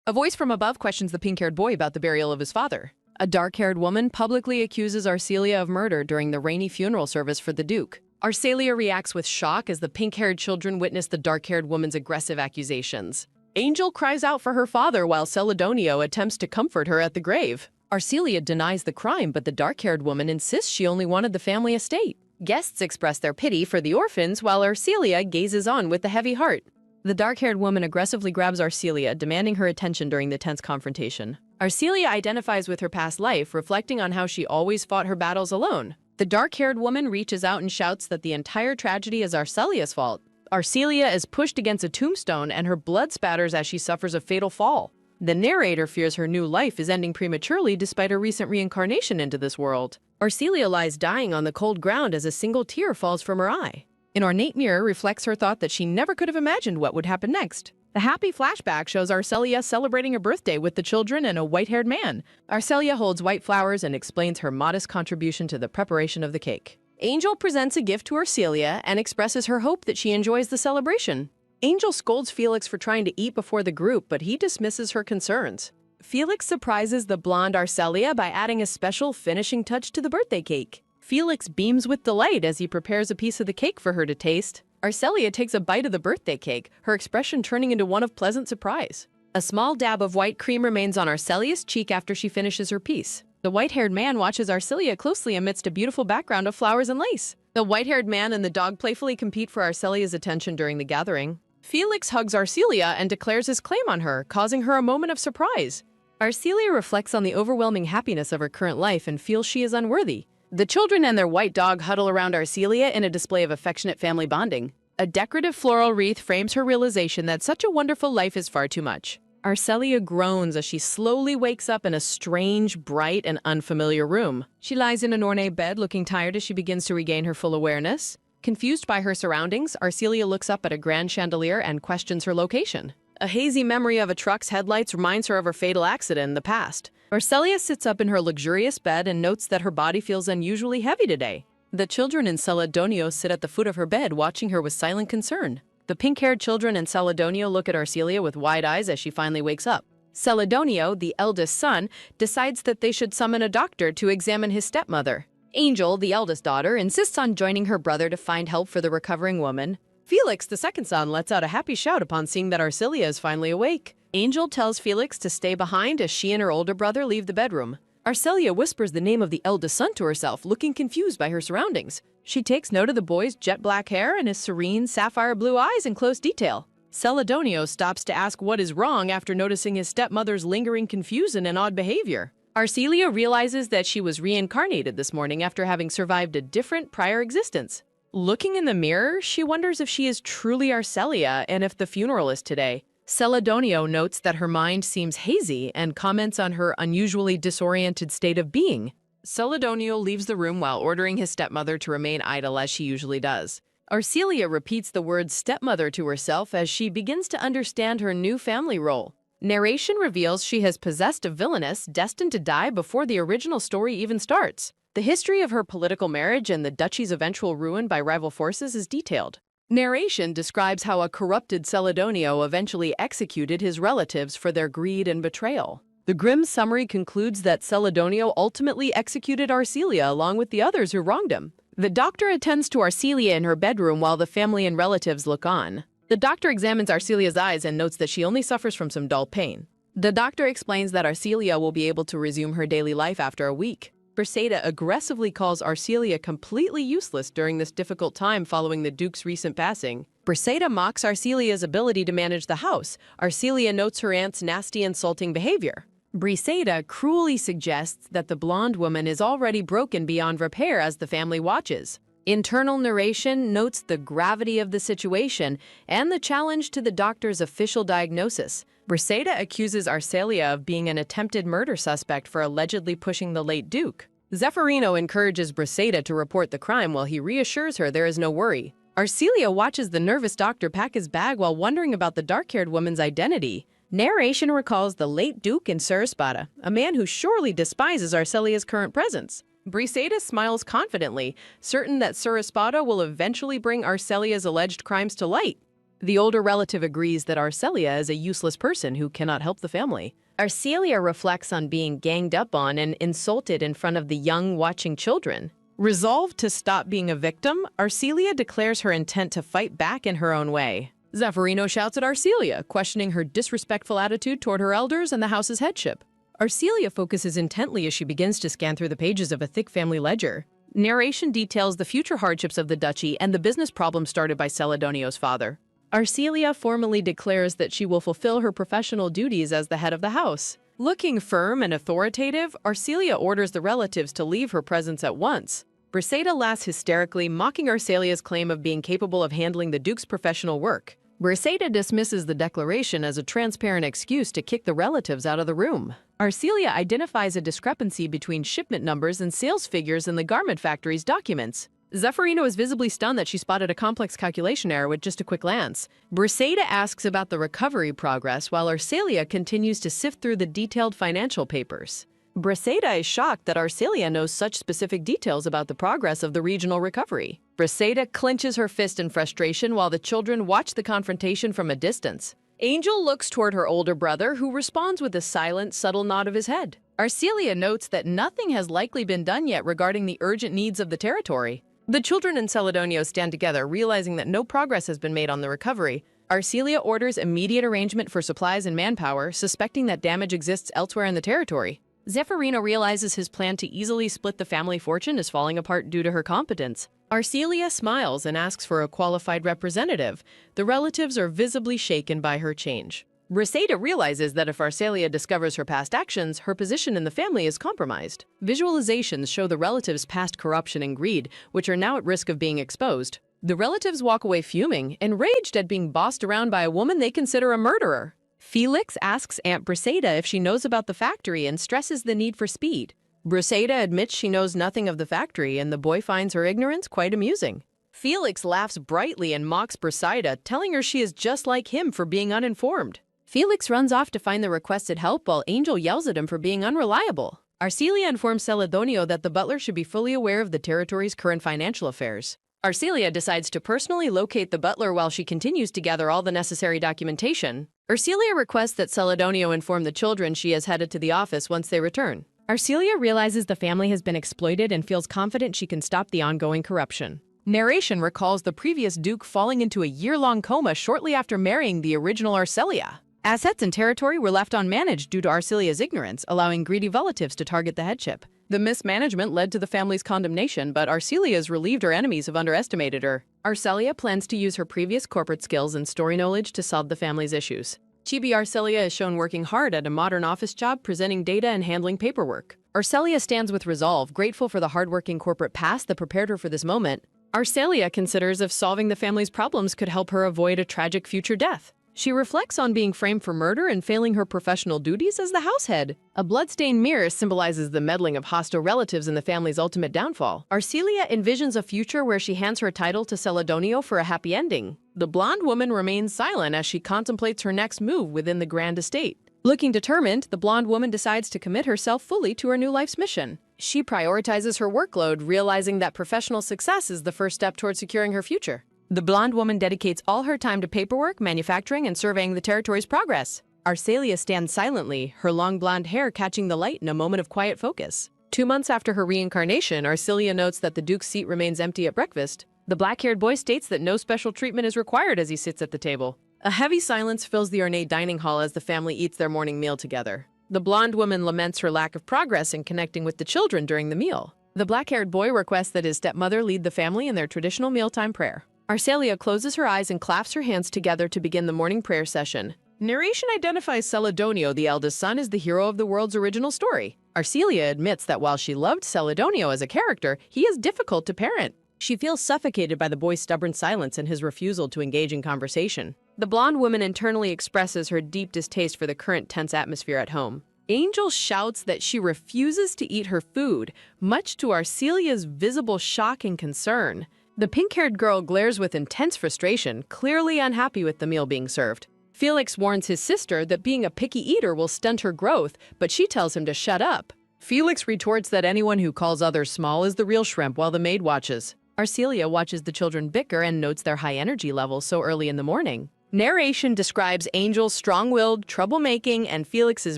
A voice from above questions the pink-haired boy about the burial of his father. A dark-haired woman publicly accuses Arcelia of murder during the rainy funeral service for the Duke. Arcelia reacts with shock as the pink-haired children witness the dark-haired woman's aggressive accusations. Angel cries out for her father while Celadonio attempts to comfort her at the grave. Arcelia denies the crime, but the dark-haired woman insists she only wanted the family estate. Guests express their pity for the orphans while Arcelia gazes on with a heavy heart. The dark-haired woman aggressively grabs Arcelia, demanding her attention during the tense confrontation. Arcelia identifies with her past life, reflecting on how she always fought her battles alone. The dark-haired woman reaches out and shouts that the entire tragedy is Arcelia's fault. Arcelia is pushed against a tombstone and her blood spatters as she suffers a fatal fall. The narrator fears her new life is ending prematurely despite her recent reincarnation into this world. Arcelia lies dying on the cold ground as a single tear falls from her eye. An ornate mirror reflects her thought that she never could have imagined what would happen next. The happy flashback shows Arcelia celebrating a birthday with the children and a white-haired man. Arcelia holds white flowers and explains her modest contribution to the preparation of the cake. Angel presents a gift to Arcelia and expresses her hope that she enjoys the celebration. Angel scolds Felix for trying to eat before the group, but he dismisses her concerns. Felix surprises the blonde Arcelia by adding a special finishing touch to the birthday cake. Felix beams with delight as he prepares a piece of the cake for her to taste. Arcelia takes a bite of the birthday cake, her expression turning into one of pleasant surprise. A small dab of white cream remains on Arcelia's cheek after she finishes her piece. The white-haired man watches Arcelia closely amidst a beautiful background of flowers and lace. The white-haired man and the dog playfully compete for Arcelia's attention during the gathering. Felix hugs Arcelia and declares his claim on her, causing her a moment of surprise. Arcelia reflects on the overwhelming happiness of her current life and feels she is unworthy. The children and their white dog huddle around Arcelia in a display of affectionate family bonding. A decorative floral wreath frames her realization that such a wonderful life is far too much. Arcelia groans as she slowly wakes up in a strange, bright, and unfamiliar room. She lies in an ornate bed, looking tired as she begins to regain her full awareness. Confused by her surroundings, Arcelia looks up at a grand chandelier and questions her location. A hazy memory of a truck's headlights reminds her of her fatal accident in the past. Arcelia sits up in her luxurious bed and notes that her body feels unusually heavy today. The children and Celadonio sit at the foot of her bed, watching her with silent concern. The pink-haired children and Celadonio look at Arcelia with wide eyes as she finally wakes up. Celadonio, the eldest son, decides that they should summon a doctor to examine his stepmother. Angel, the eldest daughter, insists on joining her brother to find help for the recovering woman. Felix, the second son, lets out a happy shout upon seeing that Arcelia is finally awake. Angel tells Felix to stay behind as she and her older brother leave the bedroom. Arcelia whispers the name of the eldest son to herself, looking confused by her surroundings. She takes note of the boy's jet black hair and his serene, sapphire blue eyes in close detail. Celadonio stops to ask what is wrong after noticing his stepmother's lingering confusion and odd behavior. Arcelia realizes that she was reincarnated this morning after having survived a different prior existence. Looking in the mirror, she wonders if she is truly Arcelia and if the funeral is today. Celadonio notes that her mind seems hazy and comments on her unusually disoriented state of being. Celadonio leaves the room while ordering his stepmother to remain idle as she usually does. Arcelia repeats the word stepmother to herself as she begins to understand her new family role. Narration reveals she has possessed a villainess destined to die before the original story even starts. The history of her political marriage and the duchy's eventual ruin by rival forces is detailed. Narration describes how a corrupted Celadonio eventually executed his relatives for their greed and betrayal. The grim summary concludes that Celadonio ultimately executed Arcelia along with the others who wronged him. The doctor attends to Arcelia in her bedroom while the family and relatives look on. The doctor examines Arcelia's eyes and notes that she only suffers from some dull pain. The doctor explains that Arcelia will be able to resume her daily life after a week. Briseida aggressively calls Arcelia completely useless during this difficult time following the Duke's recent passing. Briseida mocks Arcelia's ability to manage the house. Arcelia notes her aunt's nasty, insulting behavior. Briseida cruelly suggests that the blonde woman is already broken beyond repair as the family watches. Internal narration notes the gravity of the situation and the challenge to the doctor's official diagnosis. Briseida accuses Arcelia of being an attempted murder suspect for allegedly pushing the late Duke. Zeffirino encourages Briseida to report the crime while he reassures her there is no worry. Arcelia watches the nervous doctor pack his bag while wondering about the dark-haired woman's identity. Narration recalls the late Duke in Sir Espada, a man who surely despises Arcelia's current presence. Briseida smiles confidently, certain that Sir Espada will eventually bring Arcelia's alleged crimes to light. The older relative agrees that Arcelia is a useless person who cannot help the family. Arcelia reflects on being ganged up on and insulted in front of the young watching children. Resolved to stop being a victim, Arcelia declares her intent to fight back in her own way. Zeffirino shouts at Arcelia, questioning her disrespectful attitude toward her elders and the house's headship. Arcelia focuses intently as she begins to scan through the pages of a thick family ledger. Narration details the future hardships of the duchy and the business problems started by Celadonio's father. Arcelia formally declares that she will fulfill her professional duties as the head of the house. Looking firm and authoritative, Arcelia orders the relatives to leave her presence at once. Briseida laughs hysterically, mocking Arcelia's claim of being capable of handling the Duke's professional work. Briseida dismisses the declaration as a transparent excuse to kick the relatives out of the room. Arcelia identifies a discrepancy between shipment numbers and sales figures in the garment factory's documents. Zeffirino is visibly stunned that she spotted a complex calculation error with just a quick glance. Briseida asks about the recovery progress while Arcelia continues to sift through the detailed financial papers. Briseida is shocked that Arcelia knows such specific details about the progress of the regional recovery. Briseida clenches her fist in frustration while the children watch the confrontation from a distance. Angel looks toward her older brother, who responds with a silent, subtle nod of his head. Arcelia notes that nothing has likely been done yet regarding the urgent needs of the territory. The children and Celadonio stand together, realizing that no progress has been made on the recovery. Arcelia orders immediate arrangement for supplies and manpower, suspecting that damage exists elsewhere in the territory. Zeffirino realizes his plan to easily split the family fortune is falling apart due to her competence. Arcelia smiles and asks for a qualified representative. The relatives are visibly shaken by her change. Briseida realizes that if Arcelia discovers her past actions, her position in the family is compromised. Visualizations show the relatives' past corruption and greed, which are now at risk of being exposed. The relatives walk away fuming, enraged at being bossed around by a woman they consider a murderer. Felix asks Aunt Briseida if she knows about the factory and stresses the need for speed. Briseida admits she knows nothing of the factory, and the boy finds her ignorance quite amusing. Felix laughs brightly and mocks Briseida, telling her she is just like him for being uninformed. Felix runs off to find the requested help while Angel yells at him for being unreliable. Arcelia informs Celadonio that the butler should be fully aware of the territory's current financial affairs. Arcelia decides to personally locate the butler while she continues to gather all the necessary documentation. Arcelia requests that Celadonio inform the children she has headed to the office once they return. Arcelia realizes the family has been exploited and feels confident she can stop the ongoing corruption. Narration recalls the previous Duke falling into a year-long coma shortly after marrying the original Arcelia. Assets and territory were left unmanaged due to Arcelia's ignorance, allowing greedy relatives to target the headship. The mismanagement led to the family's condemnation, but Arcelia is relieved her enemies have underestimated her. Arcelia plans to use her previous corporate skills and story knowledge to solve the family's issues. Chibi Arcelia is shown working hard at a modern office job, presenting data and handling paperwork. Arcelia stands with resolve, grateful for the hardworking corporate past that prepared her for this moment. Arcelia considers if solving the family's problems could help her avoid a tragic future death. She reflects on being framed for murder and failing her professional duties as the househead. A bloodstained mirror symbolizes the meddling of hostile relatives in the family's ultimate downfall. Arcelia envisions a future where she hands her title to Celadonio for a happy ending. The blonde woman remains silent as she contemplates her next move within the grand estate. Looking determined, the blonde woman decides to commit herself fully to her new life's mission. She prioritizes her workload, realizing that professional success is the first step toward securing her future. The blonde woman dedicates all her time to paperwork, manufacturing, and surveying the territory's progress. Arcelia stands silently, her long blonde hair catching the light in a moment of quiet focus. 2 months after her reincarnation, Arcelia notes that the Duke's seat remains empty at breakfast. The black-haired boy states that no special treatment is required as he sits at the table. A heavy silence fills the ornate dining hall as the family eats their morning meal together. The blonde woman laments her lack of progress in connecting with the children during the meal. The black-haired boy requests that his stepmother lead the family in their traditional mealtime prayer. Arcelia closes her eyes and clasps her hands together to begin the morning prayer session. Narration identifies Celadonio, the eldest son, as the hero of the world's original story. Arcelia admits that while she loved Celadonio as a character, he is difficult to parent. She feels suffocated by the boy's stubborn silence and his refusal to engage in conversation. The blonde woman internally expresses her deep distaste for the current tense atmosphere at home. Angel shouts that she refuses to eat her food, much to Arcelia's visible shock and concern. The pink-haired girl glares with intense frustration, clearly unhappy with the meal being served. Felix warns his sister that being a picky eater will stunt her growth, but she tells him to shut up. Felix retorts that anyone who calls others small is the real shrimp while the maid watches. Arcelia watches the children bicker and notes their high energy levels so early in the morning. Narration describes Angel's strong-willed, troublemaking, and Felix's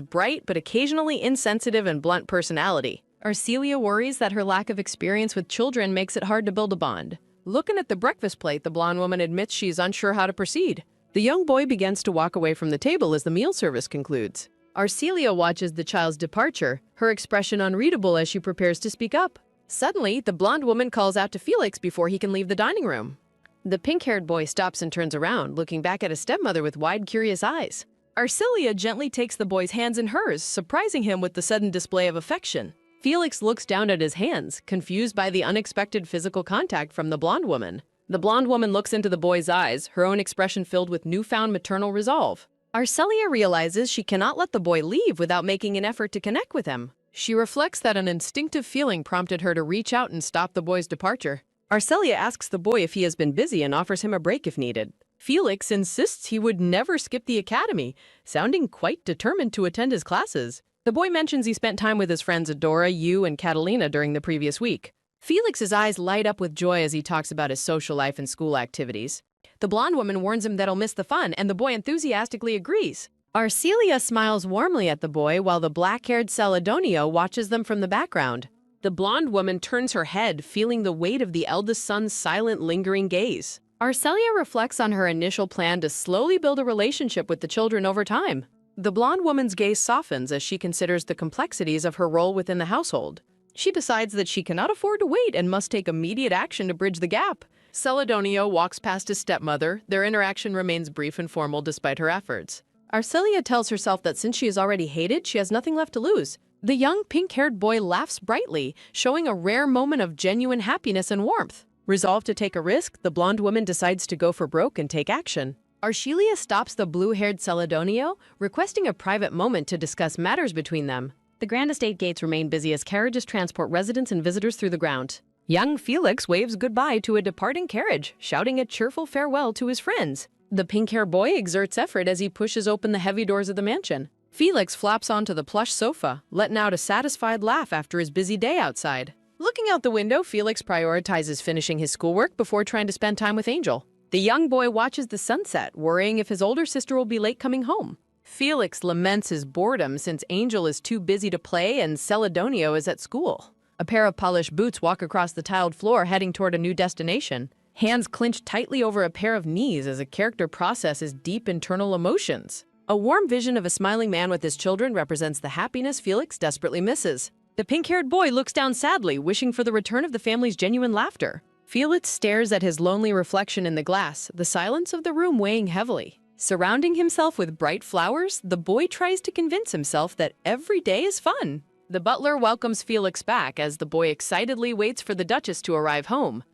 bright but occasionally insensitive and blunt personality. Arcelia worries that her lack of experience with children makes it hard to build a bond. Looking at the breakfast plate, the blonde woman admits she is unsure how to proceed. The young boy begins to walk away from the table as the meal service concludes. Arcelia watches the child's departure, her expression unreadable as she prepares to speak up. Suddenly, the blonde woman calls out to Felix before he can leave the dining room. The pink-haired boy stops and turns around, looking back at his stepmother with wide, curious eyes. Arcelia gently takes the boy's hands in hers, surprising him with the sudden display of affection. Felix looks down at his hands, confused by the unexpected physical contact from the blonde woman. The blonde woman looks into the boy's eyes, her own expression filled with newfound maternal resolve. Arcelia realizes she cannot let the boy leave without making an effort to connect with him. She reflects that an instinctive feeling prompted her to reach out and stop the boy's departure. Arcelia asks the boy if he has been busy and offers him a break if needed. Felix insists he would never skip the academy, sounding quite determined to attend his classes. The boy mentions he spent time with his friends Adora, Yu, and Catalina during the previous week. Felix's eyes light up with joy as he talks about his social life and school activities. The blonde woman warns him that he'll miss the fun, and the boy enthusiastically agrees. Arcelia smiles warmly at the boy while the black-haired Celadonio watches them from the background. The blonde woman turns her head, feeling the weight of the eldest son's silent, lingering gaze. Arcelia reflects on her initial plan to slowly build a relationship with the children over time. The blonde woman's gaze softens as she considers the complexities of her role within the household. She decides that she cannot afford to wait and must take immediate action to bridge the gap. Celadonio walks past his stepmother. Their interaction remains brief and formal despite her efforts. Arcelia tells herself that since she is already hated, she has nothing left to lose. The young pink-haired boy laughs brightly, showing a rare moment of genuine happiness and warmth. Resolved to take a risk, the blonde woman decides to go for broke and take action. Arcelia stops the blue-haired Celadonio, requesting a private moment to discuss matters between them. The Grand Estate gates remain busy as carriages transport residents and visitors through the ground. Young Felix waves goodbye to a departing carriage, shouting a cheerful farewell to his friends. The pink-haired boy exerts effort as he pushes open the heavy doors of the mansion. Felix flops onto the plush sofa, letting out a satisfied laugh after his busy day outside. Looking out the window, Felix prioritizes finishing his schoolwork before trying to spend time with Angel. The young boy watches the sunset, worrying if his older sister will be late coming home. Felix laments his boredom since Angel is too busy to play and Celadonio is at school. A pair of polished boots walk across the tiled floor, heading toward a new destination. Hands clenched tightly over a pair of knees as a character processes deep internal emotions. A warm vision of a smiling man with his children represents the happiness Felix desperately misses. The pink-haired boy looks down sadly, wishing for the return of the family's genuine laughter. Felix stares at his lonely reflection in the glass, the silence of the room weighing heavily. Surrounding himself with bright flowers, the boy tries to convince himself that every day is fun. The butler welcomes Felix back as the boy excitedly waits for the Duchess to arrive home.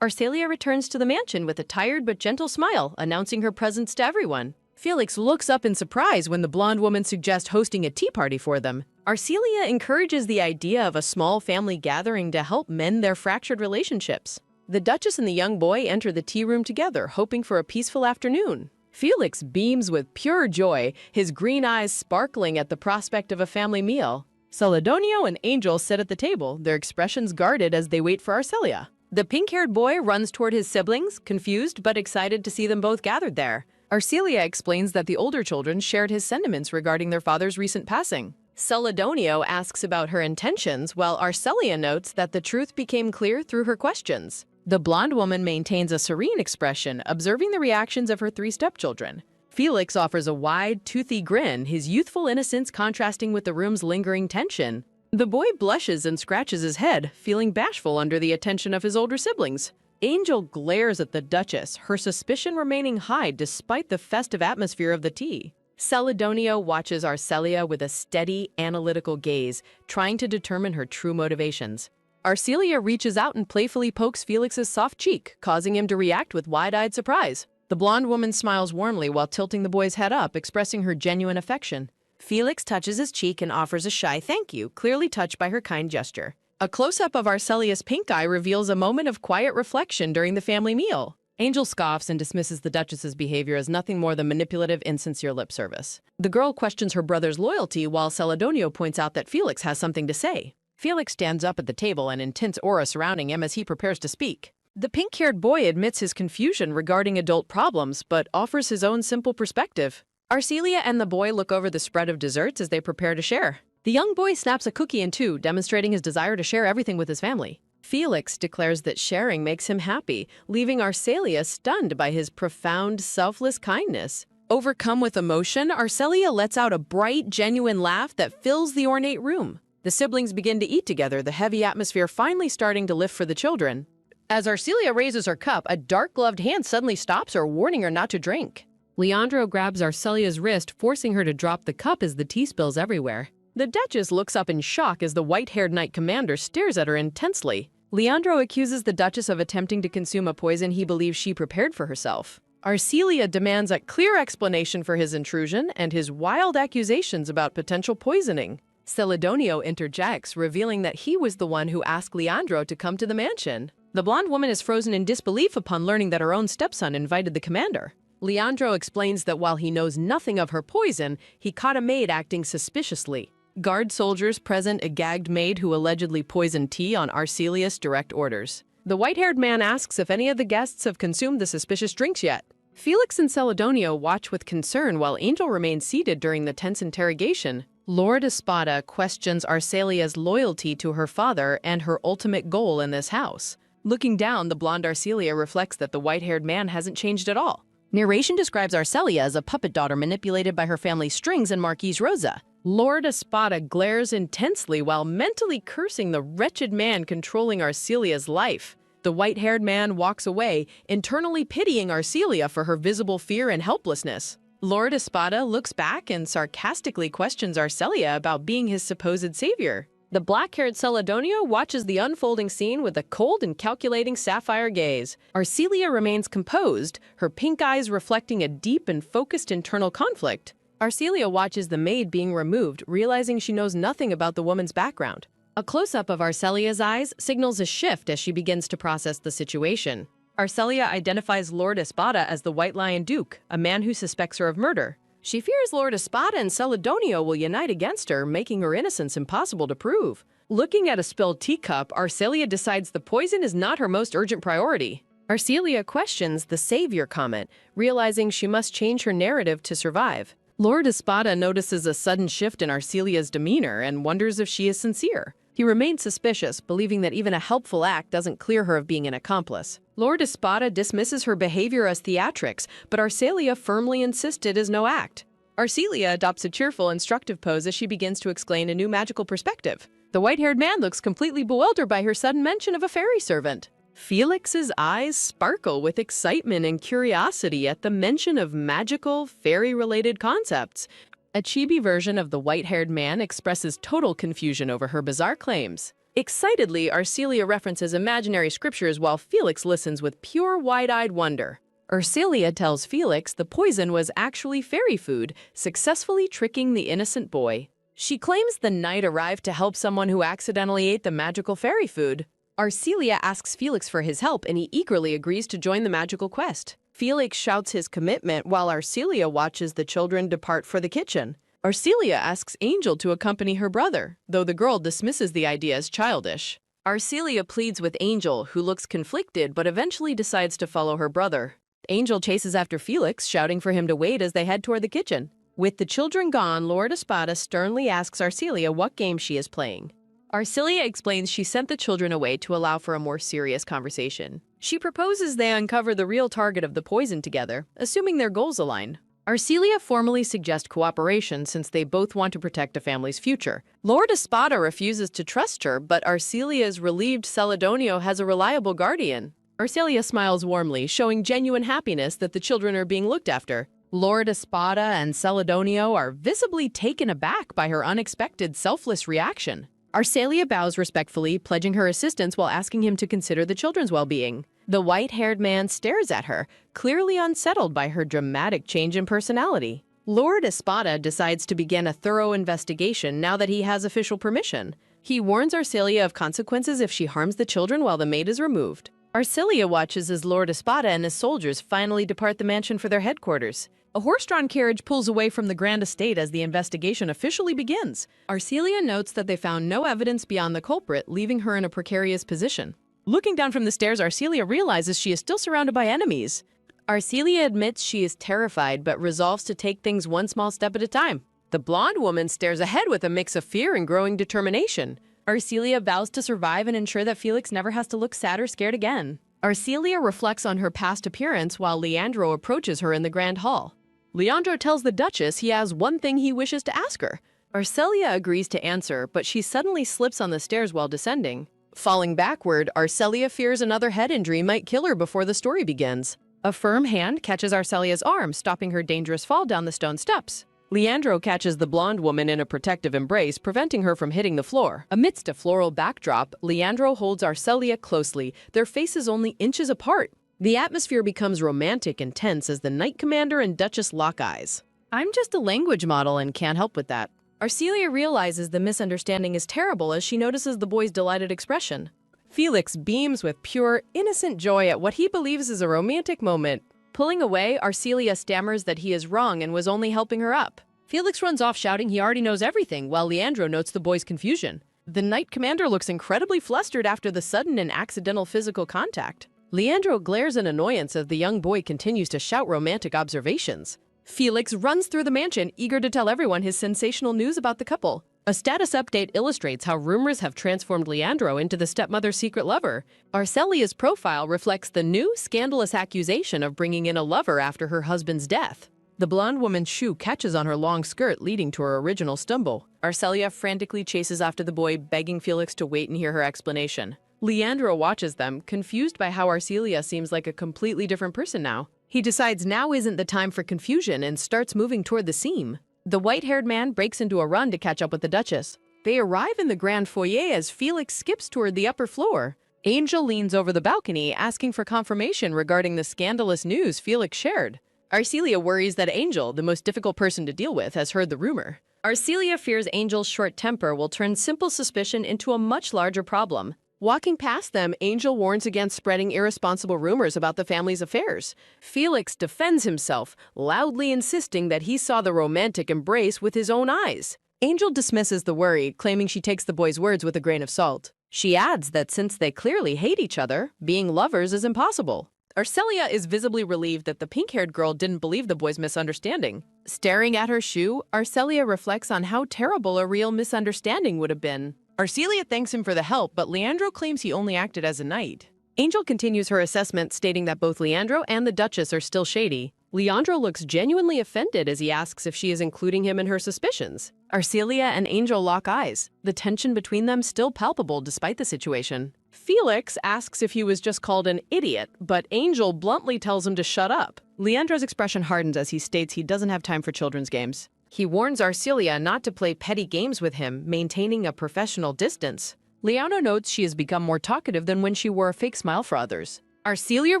Arcelia returns to the mansion with a tired but gentle smile, announcing her presence to everyone. Felix looks up in surprise when the blonde woman suggests hosting a tea party for them. Arcelia encourages the idea of a small family gathering to help mend their fractured relationships. The Duchess and the young boy enter the tea room together, hoping for a peaceful afternoon. Felix beams with pure joy, his green eyes sparkling at the prospect of a family meal. Celadonio and Angel sit at the table, their expressions guarded as they wait for Arcelia. The pink-haired boy runs toward his siblings, confused but excited to see them both gathered there. Arcelia explains that the older children shared his sentiments regarding their father's recent passing. Celadonio asks about her intentions, while Arcelia notes that the truth became clear through her questions. The blonde woman maintains a serene expression, observing the reactions of her three stepchildren. Felix offers a wide, toothy grin, his youthful innocence contrasting with the room's lingering tension. The boy blushes and scratches his head, feeling bashful under the attention of his older siblings. Angel glares at the Duchess, her suspicion remaining high despite the festive atmosphere of the tea. Celadonio watches Arcelia with a steady, analytical gaze, trying to determine her true motivations. Arcelia reaches out and playfully pokes Felix's soft cheek, causing him to react with wide-eyed surprise. The blonde woman smiles warmly while tilting the boy's head up, expressing her genuine affection. Felix touches his cheek and offers a shy thank you, clearly touched by her kind gesture. A close-up of Arcelia's pink eye reveals a moment of quiet reflection during the family meal. Angel scoffs and dismisses the Duchess's behavior as nothing more than manipulative, insincere lip service. The girl questions her brother's loyalty while Celadonio points out that Felix has something to say. Felix stands up at the table, an intense aura surrounding him as he prepares to speak. The pink-haired boy admits his confusion regarding adult problems, but offers his own simple perspective. Arcelia and the boy look over the spread of desserts as they prepare to share. The young boy snaps a cookie in two, demonstrating his desire to share everything with his family. Felix declares that sharing makes him happy, leaving Arcelia stunned by his profound, selfless kindness. Overcome with emotion, Arcelia lets out a bright, genuine laugh that fills the ornate room. The siblings begin to eat together, the heavy atmosphere finally starting to lift for the children. As Arcelia raises her cup, a dark-gloved hand suddenly stops her, warning her not to drink. Leandro grabs Arcelia's wrist, forcing her to drop the cup as the tea spills everywhere. The Duchess looks up in shock as the white-haired Knight Commander stares at her intensely. Leandro accuses the Duchess of attempting to consume a poison he believes she prepared for herself. Arcelia demands a clear explanation for his intrusion and his wild accusations about potential poisoning. Celadonio interjects, revealing that he was the one who asked Leandro to come to the mansion. The blonde woman is frozen in disbelief upon learning that her own stepson invited the commander. Leandro explains that while he knows nothing of her poison, he caught a maid acting suspiciously. Guard soldiers present a gagged maid who allegedly poisoned tea on Arcelia's direct orders. The white-haired man asks if any of the guests have consumed the suspicious drinks yet. Felix and Celadonio watch with concern while Angel remains seated during the tense interrogation. Lord Espada questions Arcelia's loyalty to her father and her ultimate goal in this house. Looking down, the blonde Arcelia reflects that the white-haired man hasn't changed at all. Narration describes Arcelia as a puppet daughter manipulated by her family's strings and Marquise Rosa. Lord Espada glares intensely while mentally cursing the wretched man controlling Arcelia's life. The white-haired man walks away, internally pitying Arcelia for her visible fear and helplessness. Lord Espada looks back and sarcastically questions Arcelia about being his supposed savior. The black-haired Celadonio watches the unfolding scene with a cold and calculating sapphire gaze. Arcelia remains composed, her pink eyes reflecting a deep and focused internal conflict. Arcelia watches the maid being removed, realizing she knows nothing about the woman's background. A close-up of Arcelia's eyes signals a shift as she begins to process the situation. Arcelia identifies Lord Espada as the White Lion Duke, a man who suspects her of murder. She fears Lord Espada and Celadonio will unite against her, making her innocence impossible to prove. Looking at a spilled teacup, Arcelia decides the poison is not her most urgent priority. Arcelia questions the savior comment, realizing she must change her narrative to survive. Lord Espada notices a sudden shift in Arcelia's demeanor and wonders if she is sincere. He remains suspicious, believing that even a helpful act doesn't clear her of being an accomplice. Lord Espada dismisses her behavior as theatrics, but Arcelia firmly insists it is no act. Arcelia adopts a cheerful, instructive pose as she begins to explain a new magical perspective. The white-haired man looks completely bewildered by her sudden mention of a fairy servant. Felix's eyes sparkle with excitement and curiosity at the mention of magical, fairy-related concepts. A chibi version of the white-haired man expresses total confusion over her bizarre claims. Excitedly, Arcelia references imaginary scriptures while Felix listens with pure wide-eyed wonder. Arcelia tells Felix the poison was actually fairy food, successfully tricking the innocent boy. She claims the knight arrived to help someone who accidentally ate the magical fairy food. Arcelia asks Felix for his help, and he eagerly agrees to join the magical quest. Felix shouts his commitment while Arcelia watches the children depart for the kitchen. Arcelia asks Angel to accompany her brother, though the girl dismisses the idea as childish. Arcelia pleads with Angel, who looks conflicted but eventually decides to follow her brother. Angel chases after Felix, shouting for him to wait as they head toward the kitchen. With the children gone, Lord Espada sternly asks Arcelia what game she is playing. Arcelia explains she sent the children away to allow for a more serious conversation. She proposes they uncover the real target of the poison together, assuming their goals align. Arcelia formally suggests cooperation since they both want to protect a family's future. Lord Espada refuses to trust her, but Arcelia is relieved Celadonio has a reliable guardian. Arcelia smiles warmly, showing genuine happiness that the children are being looked after. Lord Espada and Celadonio are visibly taken aback by her unexpected, selfless reaction. Arcelia bows respectfully, pledging her assistance while asking him to consider the children's well-being. The white-haired man stares at her, clearly unsettled by her dramatic change in personality. Lord Espada decides to begin a thorough investigation now that he has official permission. He warns Arcelia of consequences if she harms the children while the maid is removed. Arcelia watches as Lord Espada and his soldiers finally depart the mansion for their headquarters. A horse-drawn carriage pulls away from the grand estate as the investigation officially begins. Arcelia notes that they found no evidence beyond the culprit, leaving her in a precarious position. Looking down from the stairs, Arcelia realizes she is still surrounded by enemies. Arcelia admits she is terrified, but resolves to take things one small step at a time. The blonde woman stares ahead with a mix of fear and growing determination. Arcelia vows to survive and ensure that Felix never has to look sad or scared again. Arcelia reflects on her past appearance while Leandro approaches her in the Grand Hall. Leandro tells the Duchess he has one thing he wishes to ask her. Arcelia agrees to answer, but she suddenly slips on the stairs while descending. Falling backward, Arcelia fears another head injury might kill her before the story begins. A firm hand catches Arcelia's arm, stopping her dangerous fall down the stone steps. Leandro catches the blonde woman in a protective embrace, preventing her from hitting the floor. Amidst a floral backdrop, Leandro holds Arcelia closely, their faces only inches apart. The atmosphere becomes romantic and tense as the Knight Commander and Duchess lock eyes. I'm just a language model and can't help with that. Arcelia realizes the misunderstanding is terrible as she notices the boy's delighted expression. Felix beams with pure, innocent joy at what he believes is a romantic moment. Pulling away, Arcelia stammers that he is wrong and was only helping her up. Felix runs off shouting he already knows everything, while Leandro notes the boy's confusion. The Knight Commander looks incredibly flustered after the sudden and accidental physical contact. Leandro glares in annoyance as the young boy continues to shout romantic observations. Felix runs through the mansion, eager to tell everyone his sensational news about the couple. A status update illustrates how rumors have transformed Leandro into the stepmother's secret lover. Arcelia's profile reflects the new, scandalous accusation of bringing in a lover after her husband's death. The blonde woman's shoe catches on her long skirt, leading to her original stumble. Arcelia frantically chases after the boy, begging Felix to wait and hear her explanation. Leandro watches them, confused by how Arcelia seems like a completely different person now. He decides now isn't the time for confusion and starts moving toward the seam. The white-haired man breaks into a run to catch up with the Duchess. They arrive in the grand foyer as Felix skips toward the upper floor. Angel leans over the balcony, asking for confirmation regarding the scandalous news Felix shared. Arcelia worries that Angel, the most difficult person to deal with, has heard the rumor. Arcelia fears Angel's short temper will turn simple suspicion into a much larger problem. Walking past them, Angel warns against spreading irresponsible rumors about the family's affairs. Felix defends himself, loudly insisting that he saw the romantic embrace with his own eyes. Angel dismisses the worry, claiming she takes the boy's words with a grain of salt. She adds that since they clearly hate each other, being lovers is impossible. Arcelia is visibly relieved that the pink-haired girl didn't believe the boy's misunderstanding. Staring at her shoe, Arcelia reflects on how terrible a real misunderstanding would have been. Arcelia thanks him for the help, but Leandro claims he only acted as a knight. Angel continues her assessment, stating that both Leandro and the Duchess are still shady. Leandro looks genuinely offended as he asks if she is including him in her suspicions. Arcelia and Angel lock eyes, the tension between them still palpable despite the situation. Felix asks if he was just called an idiot, but Angel bluntly tells him to shut up. Leandro's expression hardens as he states he doesn't have time for children's games. He warns Arcelia not to play petty games with him, maintaining a professional distance. Leandro notes she has become more talkative than when she wore a fake smile for others. Arcelia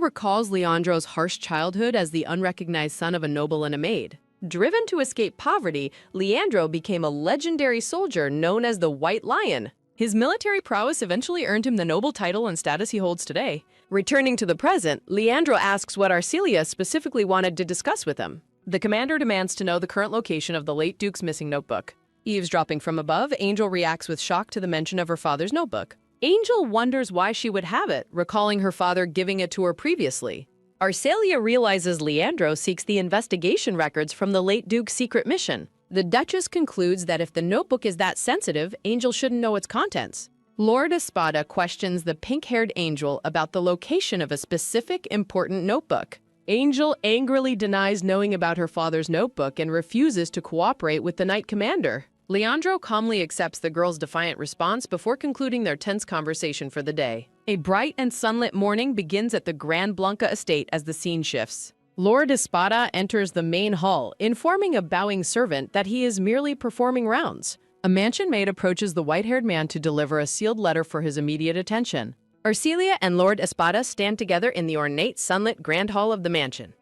recalls Leandro's harsh childhood as the unrecognized son of a noble and a maid. Driven to escape poverty, Leandro became a legendary soldier known as the White Lion. His military prowess eventually earned him the noble title and status he holds today. Returning to the present, Leandro asks what Arcelia specifically wanted to discuss with him. The commander demands to know the current location of the late Duke's missing notebook. Eavesdropping from above, Angel reacts with shock to the mention of her father's notebook. Angel wonders why she would have it, recalling her father giving it to her previously. Arcelia realizes Leandro seeks the investigation records from the late Duke's secret mission. The Duchess concludes that if the notebook is that sensitive, Angel shouldn't know its contents. Lord Espada questions the pink-haired Angel about the location of a specific important notebook. Angel angrily denies knowing about her father's notebook and refuses to cooperate with the Knight Commander. Leandro calmly accepts the girl's defiant response before concluding their tense conversation for the day. A bright and sunlit morning begins at the Grand Blanca estate as the scene shifts. Lord Espada enters the main hall, informing a bowing servant that he is merely performing rounds. A mansion maid approaches the white-haired man to deliver a sealed letter for his immediate attention. Arcelia and Lord Espada stand together in the ornate, sunlit grand hall of the mansion.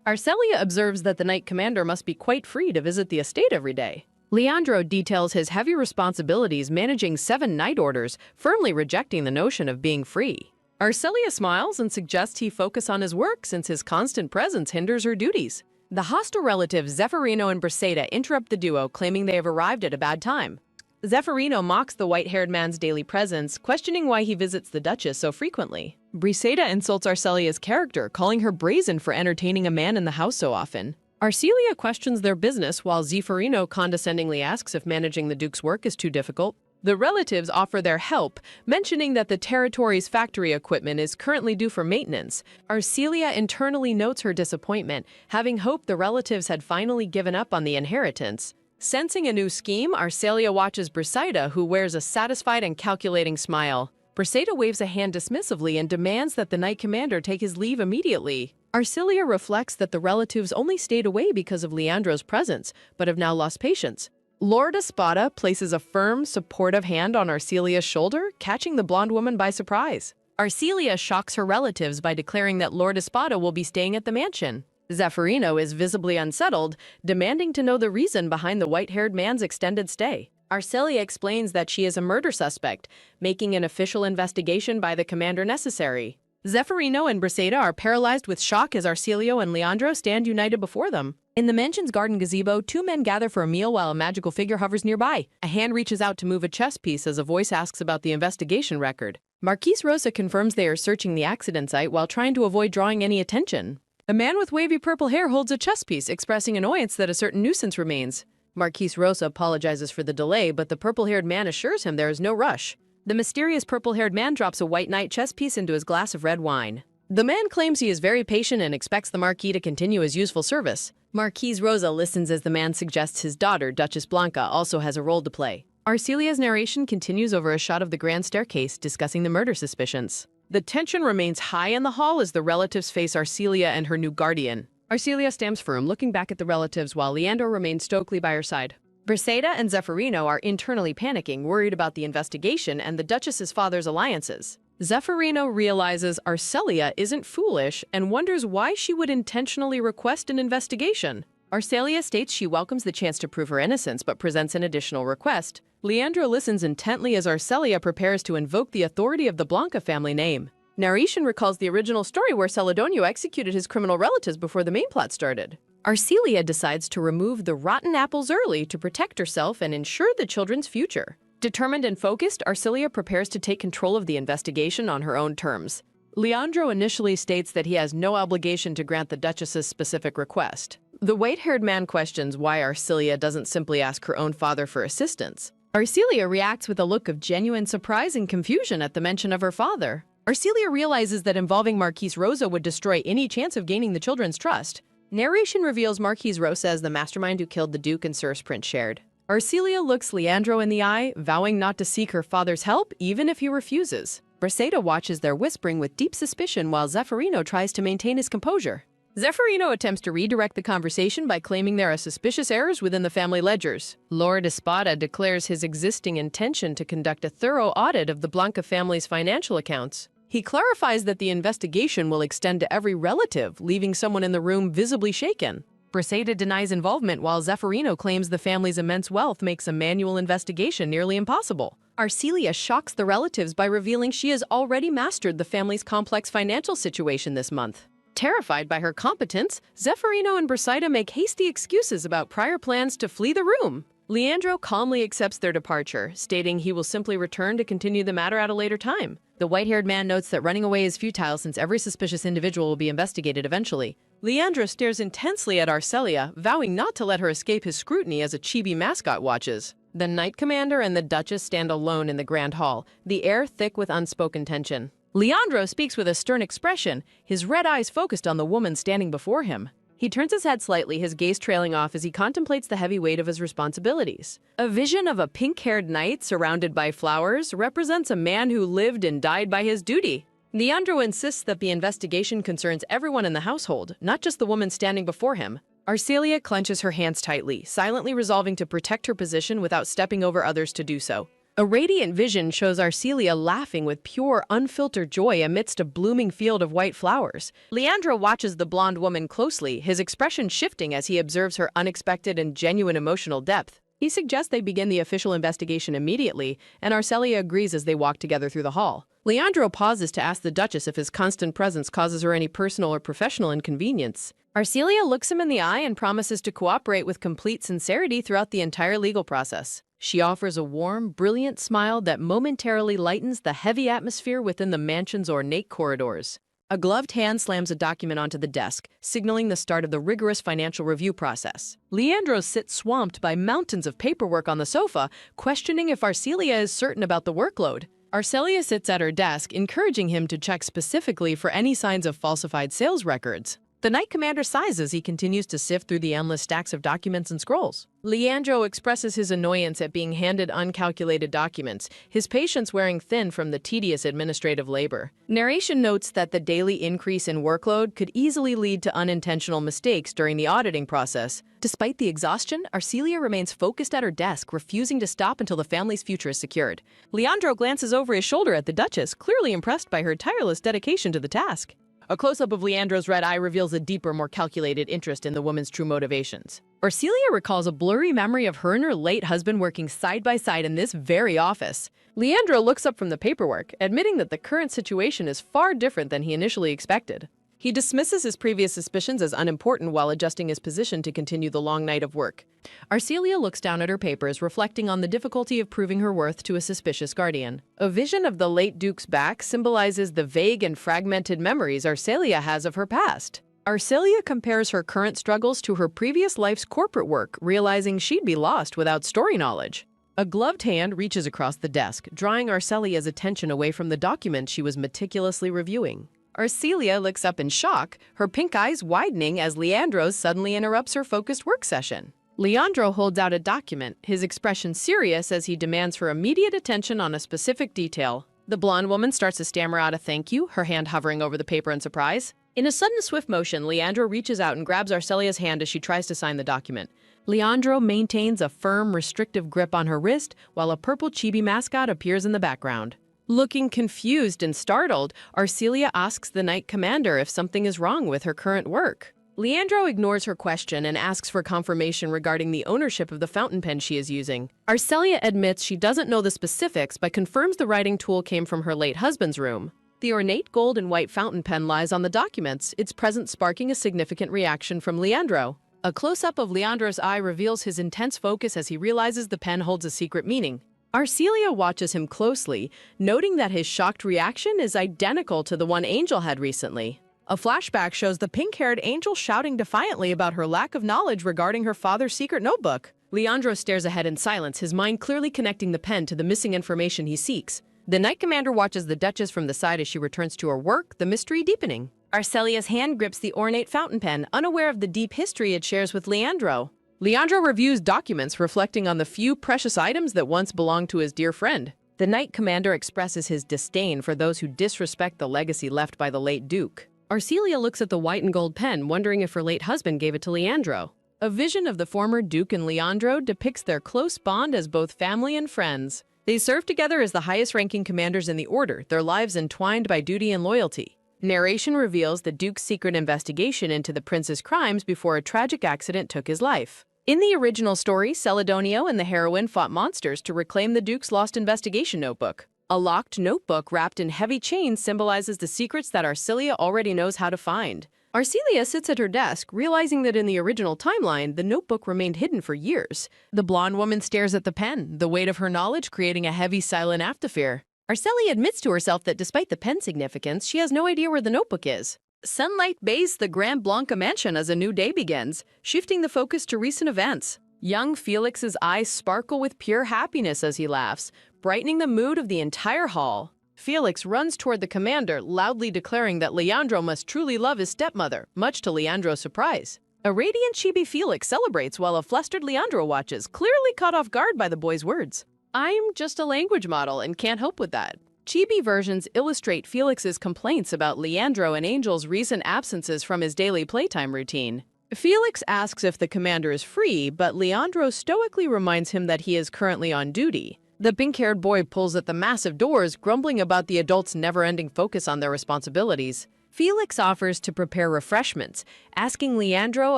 Arcelia observes that the Knight Commander must be quite free to visit the estate every day. Leandro details his heavy responsibilities managing 7 knight orders, firmly rejecting the notion of being free. Arcelia smiles and suggests he focus on his work since his constant presence hinders her duties. The hostile relatives Zeffirino and Briseida interrupt the duo, claiming they have arrived at a bad time. Zeffirino mocks the white-haired man's daily presence, questioning why he visits the Duchess so frequently. Briseida insults Arcelia's character, calling her brazen for entertaining a man in the house so often. Arcelia questions their business, while Zeffirino condescendingly asks if managing the Duke's work is too difficult. The relatives offer their help, mentioning that the territory's factory equipment is currently due for maintenance. Arcelia internally notes her disappointment, having hoped the relatives had finally given up on the inheritance. Sensing a new scheme, Arcelia watches Briseida, who wears a satisfied and calculating smile. Briseida waves a hand dismissively and demands that the Knight Commander take his leave immediately. Arcelia reflects that the relatives only stayed away because of Leandro's presence, but have now lost patience. Lord Espada places a firm, supportive hand on Arcelia's shoulder, catching the blonde woman by surprise. Arcelia shocks her relatives by declaring that Lord Espada will be staying at the mansion. Zeffirino is visibly unsettled, demanding to know the reason behind the white-haired man's extended stay. Arcelia explains that she is a murder suspect, making an official investigation by the commander necessary. Zeffirino and Briseida are paralyzed with shock as Arcelio and Leandro stand united before them. In the mansion's garden gazebo, two men gather for a meal while a magical figure hovers nearby. A hand reaches out to move a chess piece as a voice asks about the investigation record. Marquise Rosa confirms they are searching the accident site while trying to avoid drawing any attention. A man with wavy purple hair holds a chess piece, expressing annoyance that a certain nuisance remains. Marquise Rosa apologizes for the delay, but the purple-haired man assures him there is no rush. The mysterious purple-haired man drops a white knight chess piece into his glass of red wine. The man claims he is very patient and expects the Marquis to continue his useful service. Marquise Rosa listens as the man suggests his daughter, Duchess Blanca, also has a role to play. Arcelia's narration continues over a shot of the grand staircase, discussing the murder suspicions. The tension remains high in the hall as the relatives face Arcelia and her new guardian. Arcelia stands firm, looking back at the relatives while Leandro remains stoically by her side. Briseida and Zeffirino are internally panicking, worried about the investigation and the Duchess's father's alliances. Zeffirino realizes Arcelia isn't foolish and wonders why she would intentionally request an investigation. Arcelia states she welcomes the chance to prove her innocence but presents an additional request. Leandro listens intently as Arcelia prepares to invoke the authority of the Blanca family name. Narration recalls the original story where Celedonio executed his criminal relatives before the main plot started. Arcelia decides to remove the rotten apples early to protect herself and ensure the children's future. Determined and focused, Arcelia prepares to take control of the investigation on her own terms. Leandro initially states that he has no obligation to grant the Duchess's specific request. The white-haired man questions why Arcelia doesn't simply ask her own father for assistance. Arcelia reacts with a look of genuine surprise and confusion at the mention of her father. Arcelia realizes that involving Marquise Rosa would destroy any chance of gaining the children's trust. Narration reveals Marquise Rosa as the mastermind who killed the Duke and Circe Prince shared. Arcelia looks Leandro in the eye, vowing not to seek her father's help even if he refuses. Briseida watches their whispering with deep suspicion while Zeffirino tries to maintain his composure. Zeffirino attempts to redirect the conversation by claiming there are suspicious errors within the family ledgers. Lord Espada declares his existing intention to conduct a thorough audit of the Blanca family's financial accounts. He clarifies that the investigation will extend to every relative, leaving someone in the room visibly shaken. Briseida denies involvement while Zeffirino claims the family's immense wealth makes a manual investigation nearly impossible. Arcelia shocks the relatives by revealing she has already mastered the family's complex financial situation this month. Terrified by her competence, Zeffirino and Briseida make hasty excuses about prior plans to flee the room. Leandro calmly accepts their departure, stating he will simply return to continue the matter at a later time. The white-haired man notes that running away is futile since every suspicious individual will be investigated eventually. Leandro stares intensely at Arcelia, vowing not to let her escape his scrutiny as a chibi mascot watches. The Knight Commander and the Duchess stand alone in the Grand Hall, the air thick with unspoken tension. Leandro speaks with a stern expression, his red eyes focused on the woman standing before him. He turns his head slightly, his gaze trailing off as he contemplates the heavy weight of his responsibilities. A vision of a pink-haired knight surrounded by flowers represents a man who lived and died by his duty. Leandro insists that the investigation concerns everyone in the household, not just the woman standing before him. Arcelia clenches her hands tightly, silently resolving to protect her position without stepping over others to do so. A radiant vision shows Arcelia laughing with pure, unfiltered joy amidst a blooming field of white flowers. Leandro watches the blonde woman closely, his expression shifting as he observes her unexpected and genuine emotional depth. He suggests they begin the official investigation immediately, and Arcelia agrees as they walk together through the hall. Leandro pauses to ask the Duchess if his constant presence causes her any personal or professional inconvenience. Arcelia looks him in the eye and promises to cooperate with complete sincerity throughout the entire legal process. She offers a warm, brilliant smile that momentarily lightens the heavy atmosphere within the mansion's ornate corridors. A gloved hand slams a document onto the desk, signaling the start of the rigorous financial review process. Leandro sits swamped by mountains of paperwork on the sofa, questioning if Arcelia is certain about the workload. Arcelia sits at her desk, encouraging him to check specifically for any signs of falsified sales records. The Knight Commander sighs as he continues to sift through the endless stacks of documents and scrolls. Leandro expresses his annoyance at being handed uncalculated documents, his patience wearing thin from the tedious administrative labor. Narration notes that the daily increase in workload could easily lead to unintentional mistakes during the auditing process. Despite the exhaustion, Arcelia remains focused at her desk, refusing to stop until the family's future is secured. Leandro glances over his shoulder at the Duchess, clearly impressed by her tireless dedication to the task. A close-up of Leandro's red eye reveals a deeper, more calculated interest in the woman's true motivations. Arcelia recalls a blurry memory of her and her late husband working side by side in this very office. Leandro looks up from the paperwork, admitting that the current situation is far different than he initially expected. He dismisses his previous suspicions as unimportant while adjusting his position to continue the long night of work. Arcelia looks down at her papers, reflecting on the difficulty of proving her worth to a suspicious guardian. A vision of the late Duke's back symbolizes the vague and fragmented memories Arcelia has of her past. Arcelia compares her current struggles to her previous life's corporate work, realizing she'd be lost without story knowledge. A gloved hand reaches across the desk, drawing Arcelia's attention away from the document she was meticulously reviewing. Arcelia looks up in shock, her pink eyes widening as Leandro suddenly interrupts her focused work session. Leandro holds out a document, his expression serious as he demands her immediate attention on a specific detail. The blonde woman starts to stammer out a thank you, her hand hovering over the paper in surprise. In a sudden swift motion, Leandro reaches out and grabs Arcelia's hand as she tries to sign the document. Leandro maintains a firm, restrictive grip on her wrist, while a purple chibi mascot appears in the background. Looking confused and startled, Arcelia asks the Knight Commander if something is wrong with her current work. Leandro ignores her question and asks for confirmation regarding the ownership of the fountain pen she is using. Arcelia admits she doesn't know the specifics but confirms the writing tool came from her late husband's room. The ornate gold and white fountain pen lies on the documents, its presence sparking a significant reaction from Leandro. A close-up of Leandro's eye reveals his intense focus as he realizes the pen holds a secret meaning. Arcelia watches him closely, noting that his shocked reaction is identical to the one Angel had recently. A flashback shows the pink-haired Angel shouting defiantly about her lack of knowledge regarding her father's secret notebook. Leandro stares ahead in silence, his mind clearly connecting the pen to the missing information he seeks. The Knight Commander watches the Duchess from the side as she returns to her work, the mystery deepening. Arcelia's hand grips the ornate fountain pen, unaware of the deep history it shares with Leandro. Leandro reviews documents reflecting on the few precious items that once belonged to his dear friend. The Knight Commander expresses his disdain for those who disrespect the legacy left by the late Duke. Arcelia looks at the white and gold pen, wondering if her late husband gave it to Leandro. A vision of the former Duke and Leandro depicts their close bond as both family and friends. They served together as the highest-ranking commanders in the Order, their lives entwined by duty and loyalty. Narration reveals the Duke's secret investigation into the prince's crimes before a tragic accident took his life. In the original story, Celadonio and the heroine fought monsters to reclaim the Duke's lost investigation notebook. A locked notebook wrapped in heavy chains symbolizes the secrets that Arcelia already knows how to find. Arcelia sits at her desk, realizing that in the original timeline, the notebook remained hidden for years. The blonde woman stares at the pen, the weight of her knowledge creating a heavy, silent afterfear. Arcelia admits to herself that despite the pen's significance, she has no idea where the notebook is. Sunlight bathes the Grand Blanca mansion as a new day begins, shifting the focus to recent events. Young Felix's eyes sparkle with pure happiness as he laughs, brightening the mood of the entire hall. Felix runs toward the commander, loudly declaring that Leandro must truly love his stepmother, much to Leandro's surprise. A radiant chibi Felix celebrates while a flustered Leandro watches, clearly caught off guard by the boy's words. "I'm just a language model and can't help with that." Chibi versions illustrate Felix's complaints about Leandro and Angel's recent absences from his daily playtime routine. Felix asks if the commander is free, but Leandro stoically reminds him that he is currently on duty. The pink-haired boy pulls at the massive doors, grumbling about the adults' never-ending focus on their responsibilities. Felix offers to prepare refreshments, asking Leandro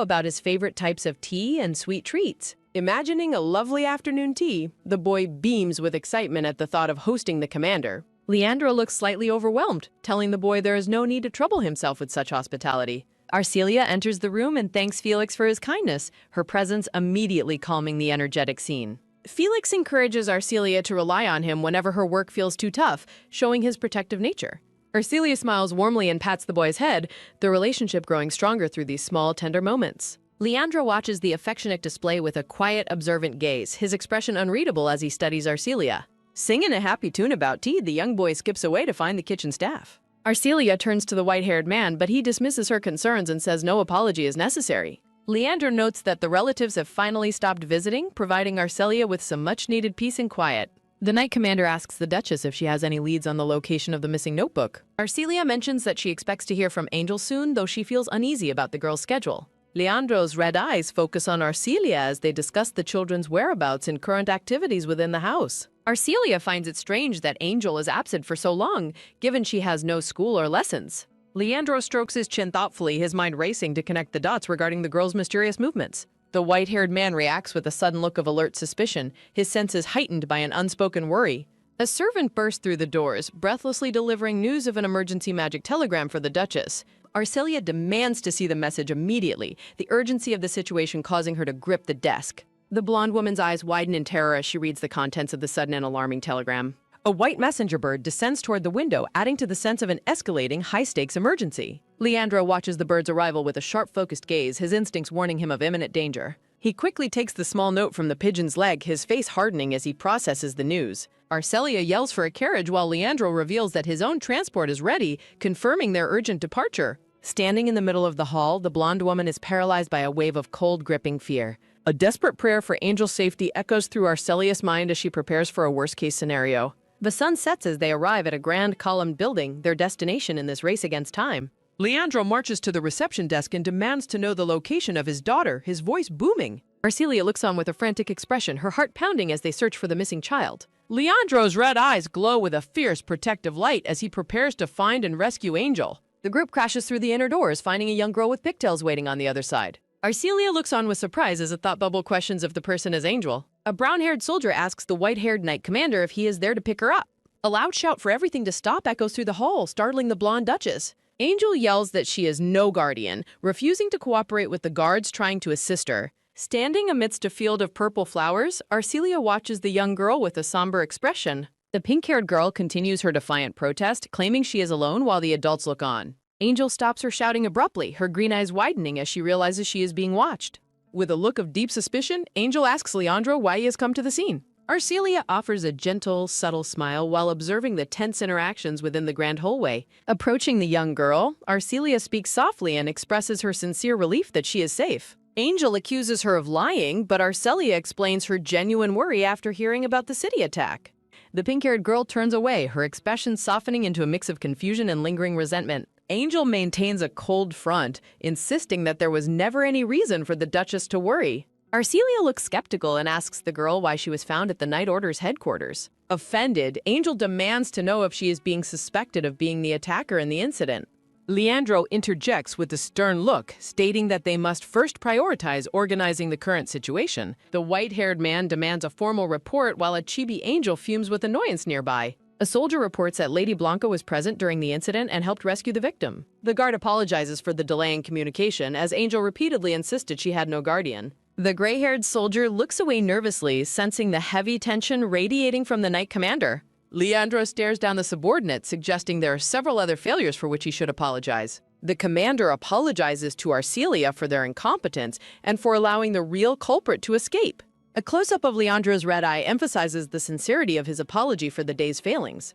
about his favorite types of tea and sweet treats. Imagining a lovely afternoon tea, the boy beams with excitement at the thought of hosting the commander. Leandro looks slightly overwhelmed, telling the boy there is no need to trouble himself with such hospitality. Arcelia enters the room and thanks Felix for his kindness, her presence immediately calming the energetic scene. Felix encourages Arcelia to rely on him whenever her work feels too tough, showing his protective nature. Arcelia smiles warmly and pats the boy's head, the relationship growing stronger through these small, tender moments. Leandro watches the affectionate display with a quiet, observant gaze, his expression unreadable as he studies Arcelia. Singing a happy tune about tea, the young boy skips away to find the kitchen staff. Arcelia turns to the white-haired man, but he dismisses her concerns and says no apology is necessary. Leandro notes that the relatives have finally stopped visiting, providing Arcelia with some much-needed peace and quiet. The Knight Commander asks the Duchess if she has any leads on the location of the missing notebook. Arcelia mentions that she expects to hear from Angel soon, though she feels uneasy about the girl's schedule. Leandro's red eyes focus on Arcelia as they discuss the children's whereabouts and current activities within the house. Arcelia finds it strange that Angel is absent for so long, given she has no school or lessons. Leandro strokes his chin thoughtfully, his mind racing to connect the dots regarding the girl's mysterious movements. The white-haired man reacts with a sudden look of alert suspicion, his senses heightened by an unspoken worry. A servant bursts through the doors, breathlessly delivering news of an emergency magic telegram for the Duchess. Arcelia demands to see the message immediately, the urgency of the situation causing her to grip the desk. The blonde woman's eyes widen in terror as she reads the contents of the sudden and alarming telegram. A white messenger bird descends toward the window, adding to the sense of an escalating, high-stakes emergency. Leandro watches the bird's arrival with a sharp, focused gaze, his instincts warning him of imminent danger. He quickly takes the small note from the pigeon's leg, his face hardening as he processes the news. Arcelia yells for a carriage while Leandro reveals that his own transport is ready, confirming their urgent departure. Standing in the middle of the hall, the blonde woman is paralyzed by a wave of cold, gripping fear. A desperate prayer for Angel's safety echoes through Arcelia's mind as she prepares for a worst-case scenario. The sun sets as they arrive at a grand columned building, their destination in this race against time. Leandro marches to the reception desk and demands to know the location of his daughter, his voice booming. Arcelia looks on with a frantic expression, her heart pounding as they search for the missing child. Leandro's red eyes glow with a fierce, protective light as he prepares to find and rescue Angel. The group crashes through the inner doors, finding a young girl with pigtails waiting on the other side. Arcelia looks on with surprise as a thought bubble questions if the person is Angel. A brown-haired soldier asks the white-haired Knight Commander if he is there to pick her up. A loud shout for everything to stop echoes through the hall, startling the blonde Duchess. Angel yells that she is no guardian, refusing to cooperate with the guards trying to assist her. Standing amidst a field of purple flowers, Arcelia watches the young girl with a somber expression. The pink-haired girl continues her defiant protest, claiming she is alone while the adults look on. Angel stops her shouting abruptly, her green eyes widening as she realizes she is being watched. With a look of deep suspicion, Angel asks Leandro why he has come to the scene. Arcelia offers a gentle, subtle smile while observing the tense interactions within the grand hallway. Approaching the young girl, Arcelia speaks softly and expresses her sincere relief that she is safe. Angel accuses her of lying, but Arcelia explains her genuine worry after hearing about the city attack. The pink-haired girl turns away, her expression softening into a mix of confusion and lingering resentment. Angel maintains a cold front, insisting that there was never any reason for the Duchess to worry. Arcelia looks skeptical and asks the girl why she was found at the Night Order's headquarters. Offended, Angel demands to know if she is being suspected of being the attacker in the incident. Leandro interjects with a stern look, stating that they must first prioritize organizing the current situation. The white-haired man demands a formal report while a chibi Angel fumes with annoyance nearby. A soldier reports that Lady Blanca was present during the incident and helped rescue the victim. The guard apologizes for the delay in communication, as Angel repeatedly insisted she had no guardian. The gray-haired soldier looks away nervously, sensing the heavy tension radiating from the Knight Commander. Leandro stares down the subordinate, suggesting there are several other failures for which he should apologize. The commander apologizes to Arcelia for their incompetence and for allowing the real culprit to escape. A close-up of Leandro's red eye emphasizes the sincerity of his apology for the day's failings.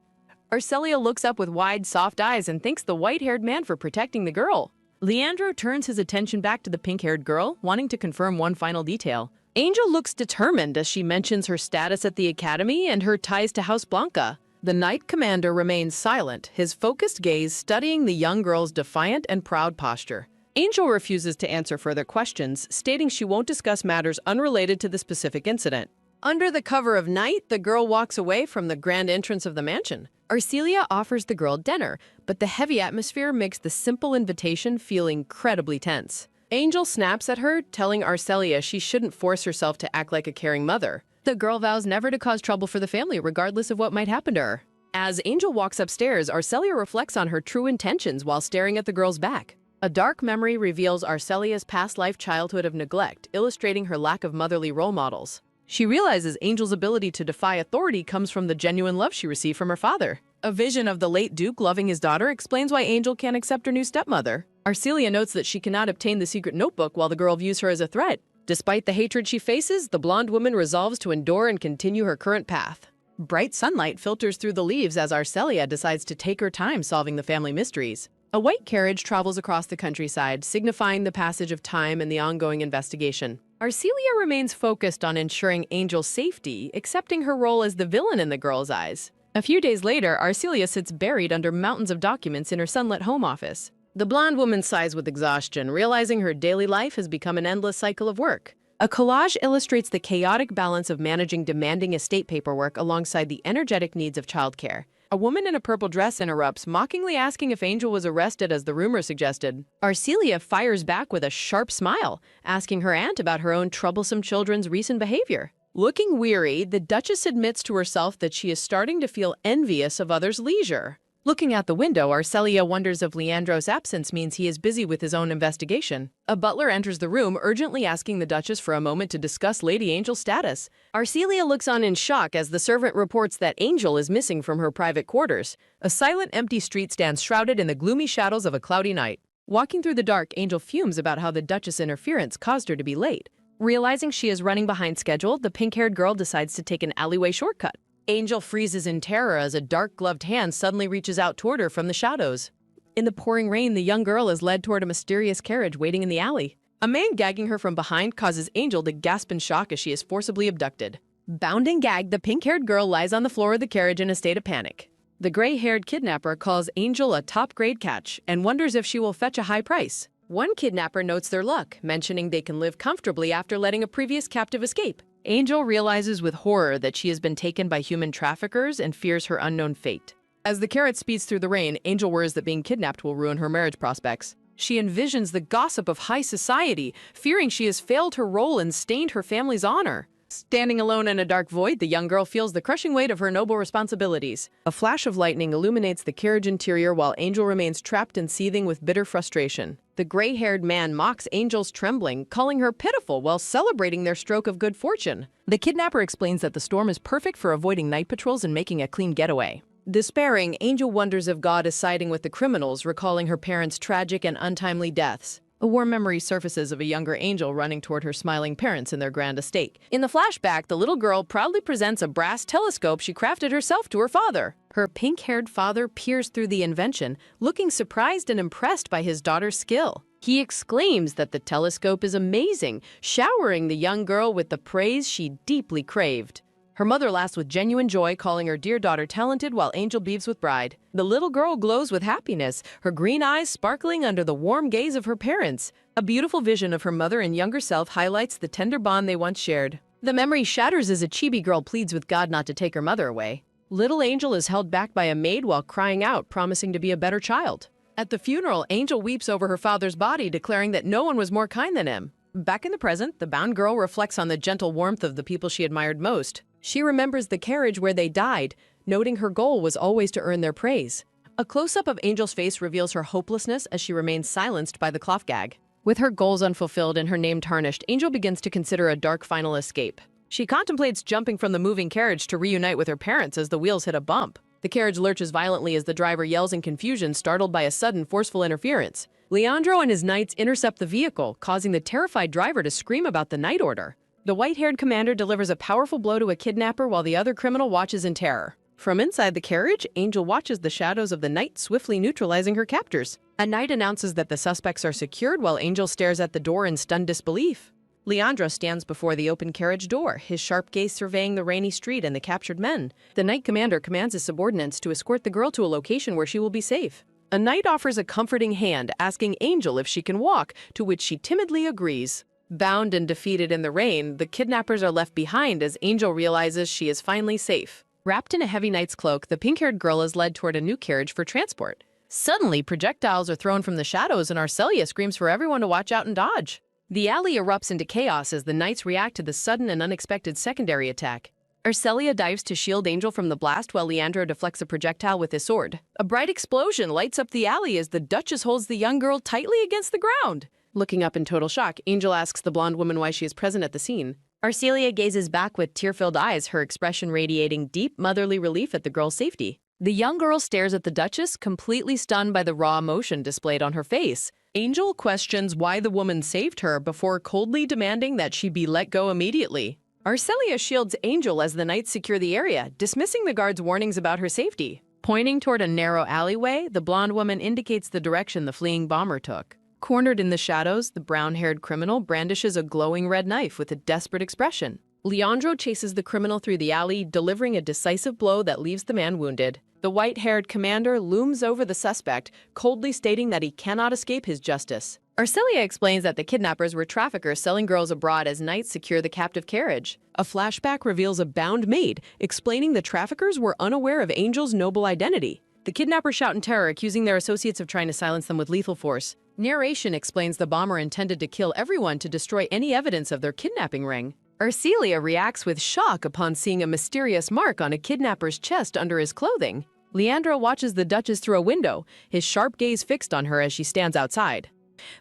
Arcelia looks up with wide, soft eyes and thanks the white-haired man for protecting the girl. Leandro turns his attention back to the pink-haired girl, wanting to confirm one final detail. Angel looks determined as she mentions her status at the academy and her ties to House Blanca. The Knight Commander remains silent, his focused gaze studying the young girl's defiant and proud posture. Angel refuses to answer further questions, stating she won't discuss matters unrelated to the specific incident. Under the cover of night, the girl walks away from the grand entrance of the mansion. Arcelia offers the girl dinner, but the heavy atmosphere makes the simple invitation feel incredibly tense. Angel snaps at her, telling Arcelia she shouldn't force herself to act like a caring mother. The girl vows never to cause trouble for the family, regardless of what might happen to her. As Angel walks upstairs, Arcelia reflects on her true intentions while staring at the girl's back. A dark memory reveals Arcelia's past life childhood of neglect, illustrating her lack of motherly role models. She realizes Angel's ability to defy authority comes from the genuine love she received from her father. A vision of the late Duke loving his daughter explains why Angel can't accept her new stepmother. Arcelia notes that she cannot obtain the secret notebook while the girl views her as a threat. Despite the hatred she faces, the blonde woman resolves to endure and continue her current path. Bright sunlight filters through the leaves as Arcelia decides to take her time solving the family mysteries. A white carriage travels across the countryside, signifying the passage of time and the ongoing investigation. Arcelia remains focused on ensuring Angel's safety, accepting her role as the villain in the girl's eyes. A few days later, Arcelia sits buried under mountains of documents in her sunlit home office. The blonde woman sighs with exhaustion, realizing her daily life has become an endless cycle of work. A collage illustrates the chaotic balance of managing demanding estate paperwork alongside the energetic needs of childcare. A woman in a purple dress interrupts, mockingly asking if Angel was arrested as the rumor suggested. Arcelia fires back with a sharp smile, asking her aunt about her own troublesome children's recent behavior. Looking weary, the Duchess admits to herself that she is starting to feel envious of others' leisure. Looking out the window, Arcelia wonders if Leandro's absence means he is busy with his own investigation. A butler enters the room, urgently asking the Duchess for a moment to discuss Lady Angel's status. Arcelia looks on in shock as the servant reports that Angel is missing from her private quarters. A silent, empty street stands shrouded in the gloomy shadows of a cloudy night. Walking through the dark, Angel fumes about how the Duchess' interference caused her to be late. Realizing she is running behind schedule, the pink-haired girl decides to take an alleyway shortcut. Angel freezes in terror as a dark-gloved hand suddenly reaches out toward her from the shadows. In the pouring rain, the young girl is led toward a mysterious carriage waiting in the alley. A man gagging her from behind causes Angel to gasp in shock as she is forcibly abducted. Bound and gagged, the pink-haired girl lies on the floor of the carriage in a state of panic. The gray-haired kidnapper calls Angel a top-grade catch and wonders if she will fetch a high price. One kidnapper notes their luck, mentioning they can live comfortably after letting a previous captive escape. Angel realizes with horror that she has been taken by human traffickers and fears her unknown fate. As the carriage speeds through the rain, Angel worries that being kidnapped will ruin her marriage prospects. She envisions the gossip of high society, fearing she has failed her role and stained her family's honor. Standing alone in a dark void, the young girl feels the crushing weight of her noble responsibilities. A flash of lightning illuminates the carriage interior while Angel remains trapped and seething with bitter frustration. The gray-haired man mocks Angel's trembling, calling her pitiful while celebrating their stroke of good fortune. The kidnapper explains that the storm is perfect for avoiding night patrols and making a clean getaway. Despairing, Angel wonders if God is siding with the criminals, recalling her parents' tragic and untimely deaths. A warm memory surfaces of a younger Angel running toward her smiling parents in their grand estate. In the flashback, the little girl proudly presents a brass telescope she crafted herself to her father. Her pink-haired father peers through the invention, looking surprised and impressed by his daughter's skill. He exclaims that the telescope is amazing, showering the young girl with the praise she deeply craved. Her mother laughs with genuine joy, calling her dear daughter talented while Angel beams with pride. The little girl glows with happiness, her green eyes sparkling under the warm gaze of her parents. A beautiful vision of her mother and younger self highlights the tender bond they once shared. The memory shatters as a chibi girl pleads with God not to take her mother away. Little Angel is held back by a maid while crying out, promising to be a better child. At the funeral, Angel weeps over her father's body, declaring that no one was more kind than him. Back in the present, the bound girl reflects on the gentle warmth of the people she admired most. She remembers the carriage where they died, noting her goal was always to earn their praise. A close-up of Angel's face reveals her hopelessness as she remains silenced by the cloth gag. With her goals unfulfilled and her name tarnished, Angel begins to consider a dark final escape. She contemplates jumping from the moving carriage to reunite with her parents as the wheels hit a bump. The carriage lurches violently as the driver yells in confusion, startled by a sudden, forceful interference. Leandro and his knights intercept the vehicle, causing the terrified driver to scream about the night order. The white-haired commander delivers a powerful blow to a kidnapper while the other criminal watches in terror. From inside the carriage, Angel watches the shadows of the night swiftly neutralizing her captors. A knight announces that the suspects are secured while Angel stares at the door in stunned disbelief. Leandro stands before the open carriage door, his sharp gaze surveying the rainy street and the captured men. The knight commander commands his subordinates to escort the girl to a location where she will be safe. A knight offers a comforting hand, asking Angel if she can walk, to which she timidly agrees. Bound and defeated in the rain, the kidnappers are left behind as Angel realizes she is finally safe. Wrapped in a heavy knight's cloak, the pink-haired girl is led toward a new carriage for transport. Suddenly, projectiles are thrown from the shadows and Arcelia screams for everyone to watch out and dodge. The alley erupts into chaos as the knights react to the sudden and unexpected secondary attack. Arcelia dives to shield Angel from the blast while Leandro deflects a projectile with his sword. A bright explosion lights up the alley as the Duchess holds the young girl tightly against the ground. Looking up in total shock, Angel asks the blonde woman why she is present at the scene. Arcelia gazes back with tear-filled eyes, her expression radiating deep motherly relief at the girl's safety. The young girl stares at the Duchess, completely stunned by the raw emotion displayed on her face. Angel questions why the woman saved her before coldly demanding that she be let go immediately. Arcelia shields Angel as the knights secure the area, dismissing the guards' warnings about her safety. Pointing toward a narrow alleyway, the blonde woman indicates the direction the fleeing bomber took. Cornered in the shadows, the brown-haired criminal brandishes a glowing red knife with a desperate expression. Leandro chases the criminal through the alley, delivering a decisive blow that leaves the man wounded. The white-haired commander looms over the suspect, coldly stating that he cannot escape his justice. Arcelia explains that the kidnappers were traffickers selling girls abroad as knights secure the captive carriage. A flashback reveals a bound maid, explaining the traffickers were unaware of Angel's noble identity. The kidnappers shout in terror, accusing their associates of trying to silence them with lethal force. Narration explains the bomber intended to kill everyone to destroy any evidence of their kidnapping ring. Arcelia reacts with shock upon seeing a mysterious mark on a kidnapper's chest under his clothing. Leandro watches the Duchess through a window, his sharp gaze fixed on her as she stands outside.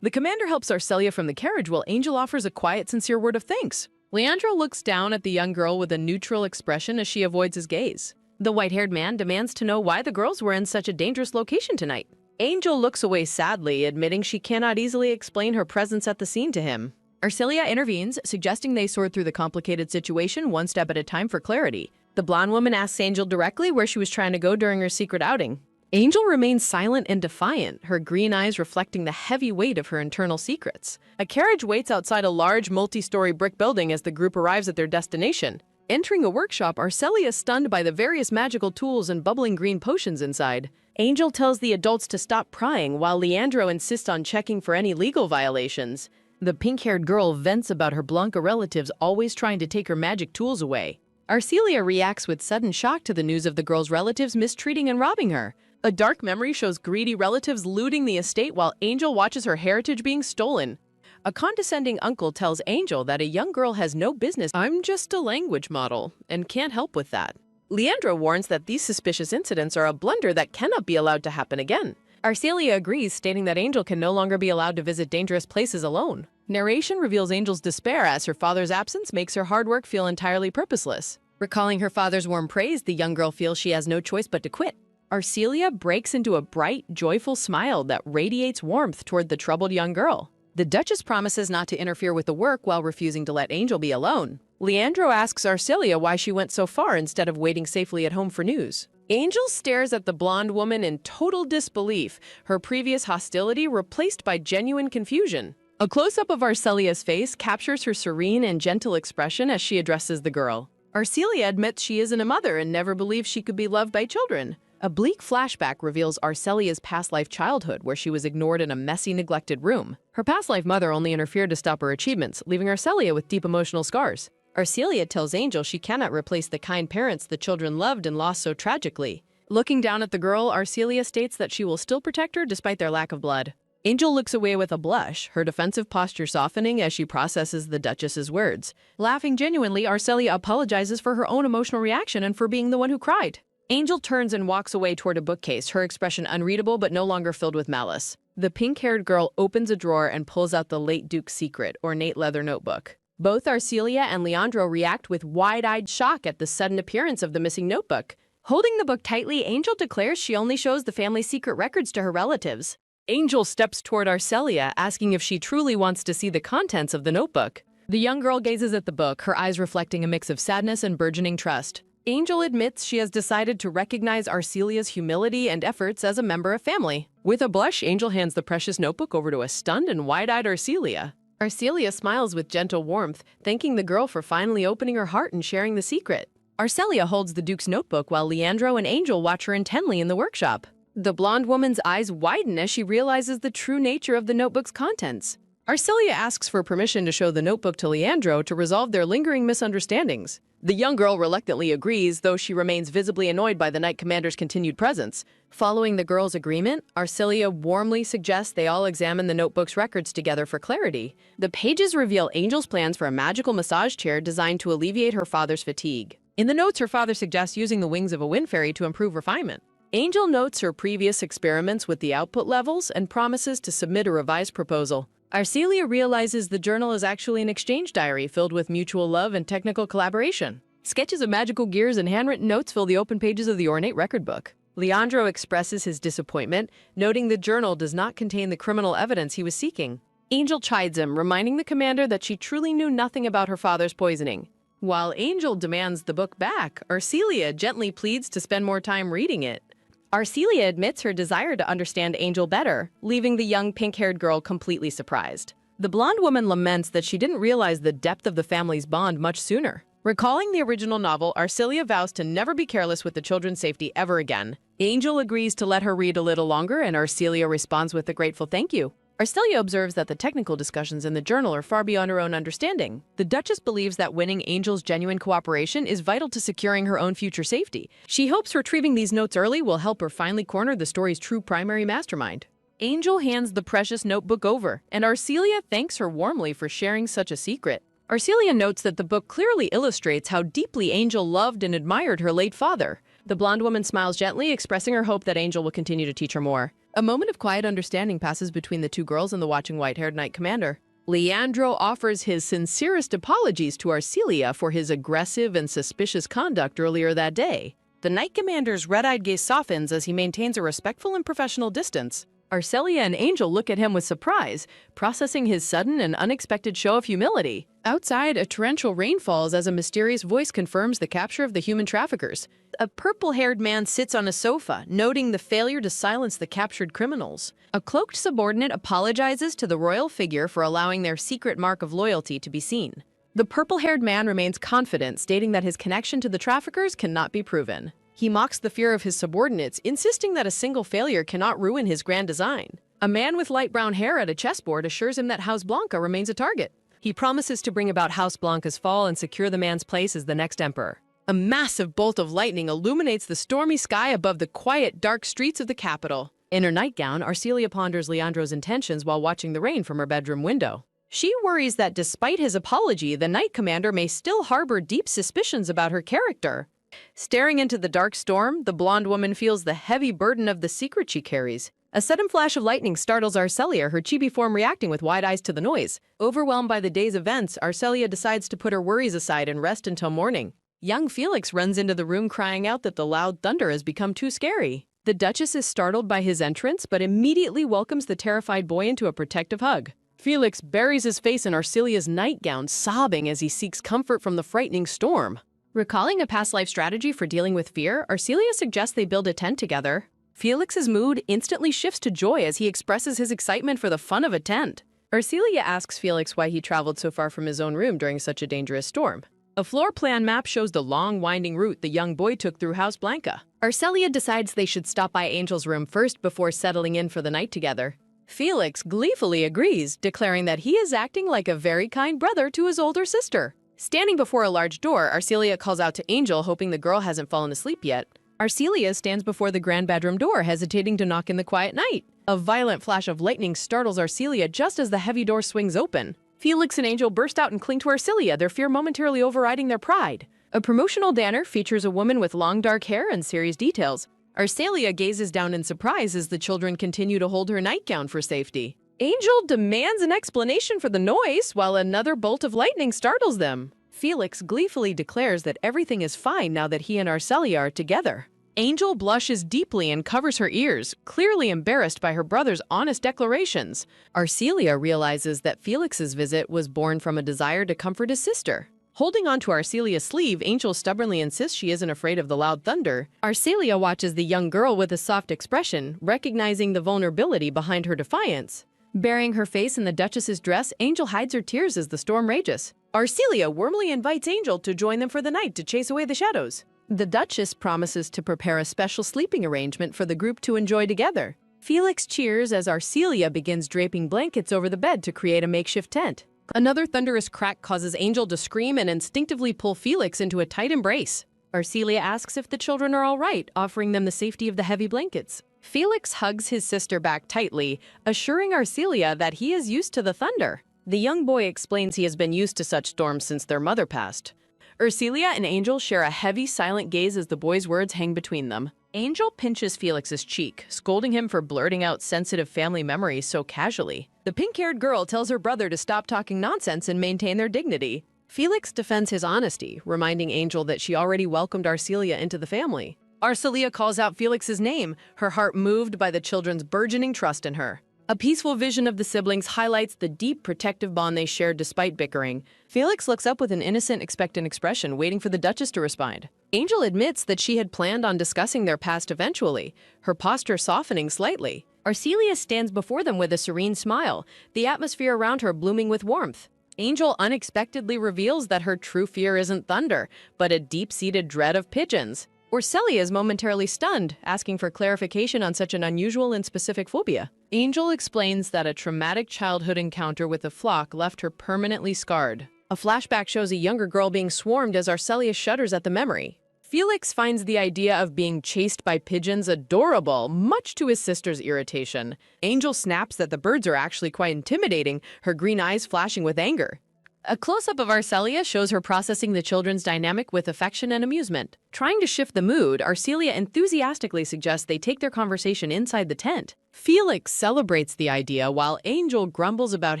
The commander helps Arcelia from the carriage while Angel offers a quiet, sincere word of thanks. Leandro looks down at the young girl with a neutral expression as she avoids his gaze. The white-haired man demands to know why the girls were in such a dangerous location tonight. Angel looks away sadly, admitting she cannot easily explain her presence at the scene to him. Arcelia intervenes, suggesting they sort through the complicated situation one step at a time for clarity. The blonde woman asks Angel directly where she was trying to go during her secret outing. Angel remains silent and defiant, her green eyes reflecting the heavy weight of her internal secrets. A carriage waits outside a large multi-story brick building as the group arrives at their destination. Entering a workshop, Arcelia is stunned by the various magical tools and bubbling green potions inside. Angel tells the adults to stop prying, while Leandro insists on checking for any legal violations. The pink-haired girl vents about her Blanca relatives always trying to take her magic tools away. Arcelia reacts with sudden shock to the news of the girl's relatives mistreating and robbing her. A dark memory shows greedy relatives looting the estate while Angel watches her heritage being stolen. A condescending uncle tells Angel that a young girl has no business. "I'm just a language model and can't help with that." Leandro warns that these suspicious incidents are a blunder that cannot be allowed to happen again. Arcelia agrees, stating that Angel can no longer be allowed to visit dangerous places alone. Narration reveals Angel's despair as her father's absence makes her hard work feel entirely purposeless. Recalling her father's warm praise, the young girl feels she has no choice but to quit. Arcelia breaks into a bright, joyful smile that radiates warmth toward the troubled young girl. The Duchess promises not to interfere with the work while refusing to let Angel be alone. Leandro asks Arcelia why she went so far instead of waiting safely at home for news. Angel stares at the blonde woman in total disbelief, her previous hostility replaced by genuine confusion. A close-up of Arcelia's face captures her serene and gentle expression as she addresses the girl. Arcelia admits she isn't a mother and never believed she could be loved by children. A bleak flashback reveals Arcelia's past life childhood, where she was ignored in a messy, neglected room. Her past life mother only interfered to stop her achievements, leaving Arcelia with deep emotional scars. Arcelia tells Angel she cannot replace the kind parents the children loved and lost so tragically. Looking down at the girl, Arcelia states that she will still protect her despite their lack of blood. Angel looks away with a blush, her defensive posture softening as she processes the Duchess's words. Laughing genuinely, Arcelia apologizes for her own emotional reaction and for being the one who cried. Angel turns and walks away toward a bookcase, her expression unreadable but no longer filled with malice. The pink-haired girl opens a drawer and pulls out the late Duke's secret, ornate leather notebook. Both Arcelia and Leandro react with wide-eyed shock at the sudden appearance of the missing notebook. Holding the book tightly, Angel declares she only shows the family's secret records to her relatives. Angel steps toward Arcelia, asking if she truly wants to see the contents of the notebook. The young girl gazes at the book, her eyes reflecting a mix of sadness and burgeoning trust. Angel admits she has decided to recognize Arcelia's humility and efforts as a member of family. With a blush, Angel hands the precious notebook over to a stunned and wide-eyed Arcelia. Arcelia smiles with gentle warmth, thanking the girl for finally opening her heart and sharing the secret. Arcelia holds the Duke's notebook while Leandro and Angel watch her intently in the workshop. The blonde woman's eyes widen as she realizes the true nature of the notebook's contents. Arcelia asks for permission to show the notebook to Leandro to resolve their lingering misunderstandings. The young girl reluctantly agrees, though she remains visibly annoyed by the Knight Commander's continued presence. Following the girl's agreement, Arcelia warmly suggests they all examine the notebook's records together for clarity. The pages reveal Angel's plans for a magical massage chair designed to alleviate her father's fatigue. In the notes, her father suggests using the wings of a wind fairy to improve refinement. Angel notes her previous experiments with the output levels and promises to submit a revised proposal. Arcelia realizes the journal is actually an exchange diary filled with mutual love and technical collaboration. Sketches of magical gears and handwritten notes fill the open pages of the ornate record book. Leandro expresses his disappointment, noting the journal does not contain the criminal evidence he was seeking. Angel chides him, reminding the commander that she truly knew nothing about her father's poisoning. While Angel demands the book back, Arcelia gently pleads to spend more time reading it. Arcelia admits her desire to understand Angel better, leaving the young pink-haired girl completely surprised. The blonde woman laments that she didn't realize the depth of the family's bond much sooner. Recalling the original novel, Arcelia vows to never be careless with the children's safety ever again. Angel agrees to let her read a little longer, and Arcelia responds with a grateful thank you. Arcelia observes that the technical discussions in the journal are far beyond her own understanding. The Duchess believes that winning Angel's genuine cooperation is vital to securing her own future safety. She hopes retrieving these notes early will help her finally corner the story's true primary mastermind. Angel hands the precious notebook over, and Arcelia thanks her warmly for sharing such a secret. Arcelia notes that the book clearly illustrates how deeply Angel loved and admired her late father. The blonde woman smiles gently, expressing her hope that Angel will continue to teach her more. A moment of quiet understanding passes between the two girls and the watching white-haired knight commander. Leandro offers his sincerest apologies to Arcelia for his aggressive and suspicious conduct earlier that day. The knight commander's red-eyed gaze softens as he maintains a respectful and professional distance. Arcelia and Angel look at him with surprise, processing his sudden and unexpected show of humility. Outside, a torrential rain falls as a mysterious voice confirms the capture of the human traffickers. A purple-haired man sits on a sofa, noting the failure to silence the captured criminals. A cloaked subordinate apologizes to the royal figure for allowing their secret mark of loyalty to be seen. The purple-haired man remains confident, stating that his connection to the traffickers cannot be proven. He mocks the fear of his subordinates, insisting that a single failure cannot ruin his grand design. A man with light brown hair at a chessboard assures him that House Blanca remains a target. He promises to bring about House Blanca's fall and secure the man's place as the next emperor. A massive bolt of lightning illuminates the stormy sky above the quiet, dark streets of the capital. In her nightgown, Arcelia ponders Leandro's intentions while watching the rain from her bedroom window. She worries that despite his apology, the Knight Commander may still harbor deep suspicions about her character. Staring into the dark storm, the blonde woman feels the heavy burden of the secret she carries. A sudden flash of lightning startles Arcelia, her chibi form reacting with wide eyes to the noise. Overwhelmed by the day's events, Arcelia decides to put her worries aside and rest until morning. Young Felix runs into the room crying out that the loud thunder has become too scary. The Duchess is startled by his entrance, but immediately welcomes the terrified boy into a protective hug. Felix buries his face in Arcelia's nightgown, sobbing as he seeks comfort from the frightening storm. Recalling a past life strategy for dealing with fear, Arcelia suggests they build a tent together. Felix's mood instantly shifts to joy as he expresses his excitement for the fun of a tent. Arcelia asks Felix why he traveled so far from his own room during such a dangerous storm. A floor plan map shows the long, winding route the young boy took through House Blanca. Arcelia decides they should stop by Angel's room first before settling in for the night together. Felix gleefully agrees, declaring that he is acting like a very kind brother to his older sister. Standing before a large door, Arcelia calls out to Angel, hoping the girl hasn't fallen asleep yet. Arcelia stands before the grand bedroom door, hesitating to knock in the quiet night. A violent flash of lightning startles Arcelia just as the heavy door swings open. Felix and Angel burst out and cling to Arcelia, their fear momentarily overriding their pride. A promotional banner features a woman with long dark hair and serious details. Arcelia gazes down in surprise as the children continue to hold her nightgown for safety. Angel demands an explanation for the noise, while another bolt of lightning startles them. Felix gleefully declares that everything is fine now that he and Arcelia are together. Angel blushes deeply and covers her ears, clearly embarrassed by her brother's honest declarations. Arcelia realizes that Felix's visit was born from a desire to comfort his sister. Holding onto Arcelia's sleeve, Angel stubbornly insists she isn't afraid of the loud thunder. Arcelia watches the young girl with a soft expression, recognizing the vulnerability behind her defiance. Burying her face in the Duchess's dress, Angel hides her tears as the storm rages. Arcelia warmly invites Angel to join them for the night to chase away the shadows. The Duchess promises to prepare a special sleeping arrangement for the group to enjoy together. Felix cheers as Arcelia begins draping blankets over the bed to create a makeshift tent. Another thunderous crack causes Angel to scream and instinctively pull Felix into a tight embrace. Arcelia asks if the children are all right, offering them the safety of the heavy blankets. Felix hugs his sister back tightly, assuring Arcelia that he is used to the thunder. The young boy explains he has been used to such storms since their mother passed. Arcelia and Angel share a heavy, silent gaze as the boy's words hang between them. Angel pinches Felix's cheek, scolding him for blurting out sensitive family memories so casually. The pink-haired girl tells her brother to stop talking nonsense and maintain their dignity. Felix defends his honesty, reminding Angel that she already welcomed Arcelia into the family. Arcelia calls out Felix's name, her heart moved by the children's burgeoning trust in her. A peaceful vision of the siblings highlights the deep protective bond they shared despite bickering. Felix looks up with an innocent, expectant expression, waiting for the Duchess to respond. Angel admits that she had planned on discussing their past eventually, her posture softening slightly. Arcelia stands before them with a serene smile, the atmosphere around her blooming with warmth. Angel unexpectedly reveals that her true fear isn't thunder, but a deep-seated dread of pigeons. Arcelia is momentarily stunned, asking for clarification on such an unusual and specific phobia. Angel explains that a traumatic childhood encounter with a flock left her permanently scarred. A flashback shows a younger girl being swarmed as Arcelia shudders at the memory. Felix finds the idea of being chased by pigeons adorable, much to his sister's irritation. Angel snaps that the birds are actually quite intimidating, her green eyes flashing with anger. A close-up of Arcelia shows her processing the children's dynamic with affection and amusement. Trying to shift the mood, Arcelia enthusiastically suggests they take their conversation inside the tent. Felix celebrates the idea while Angel grumbles about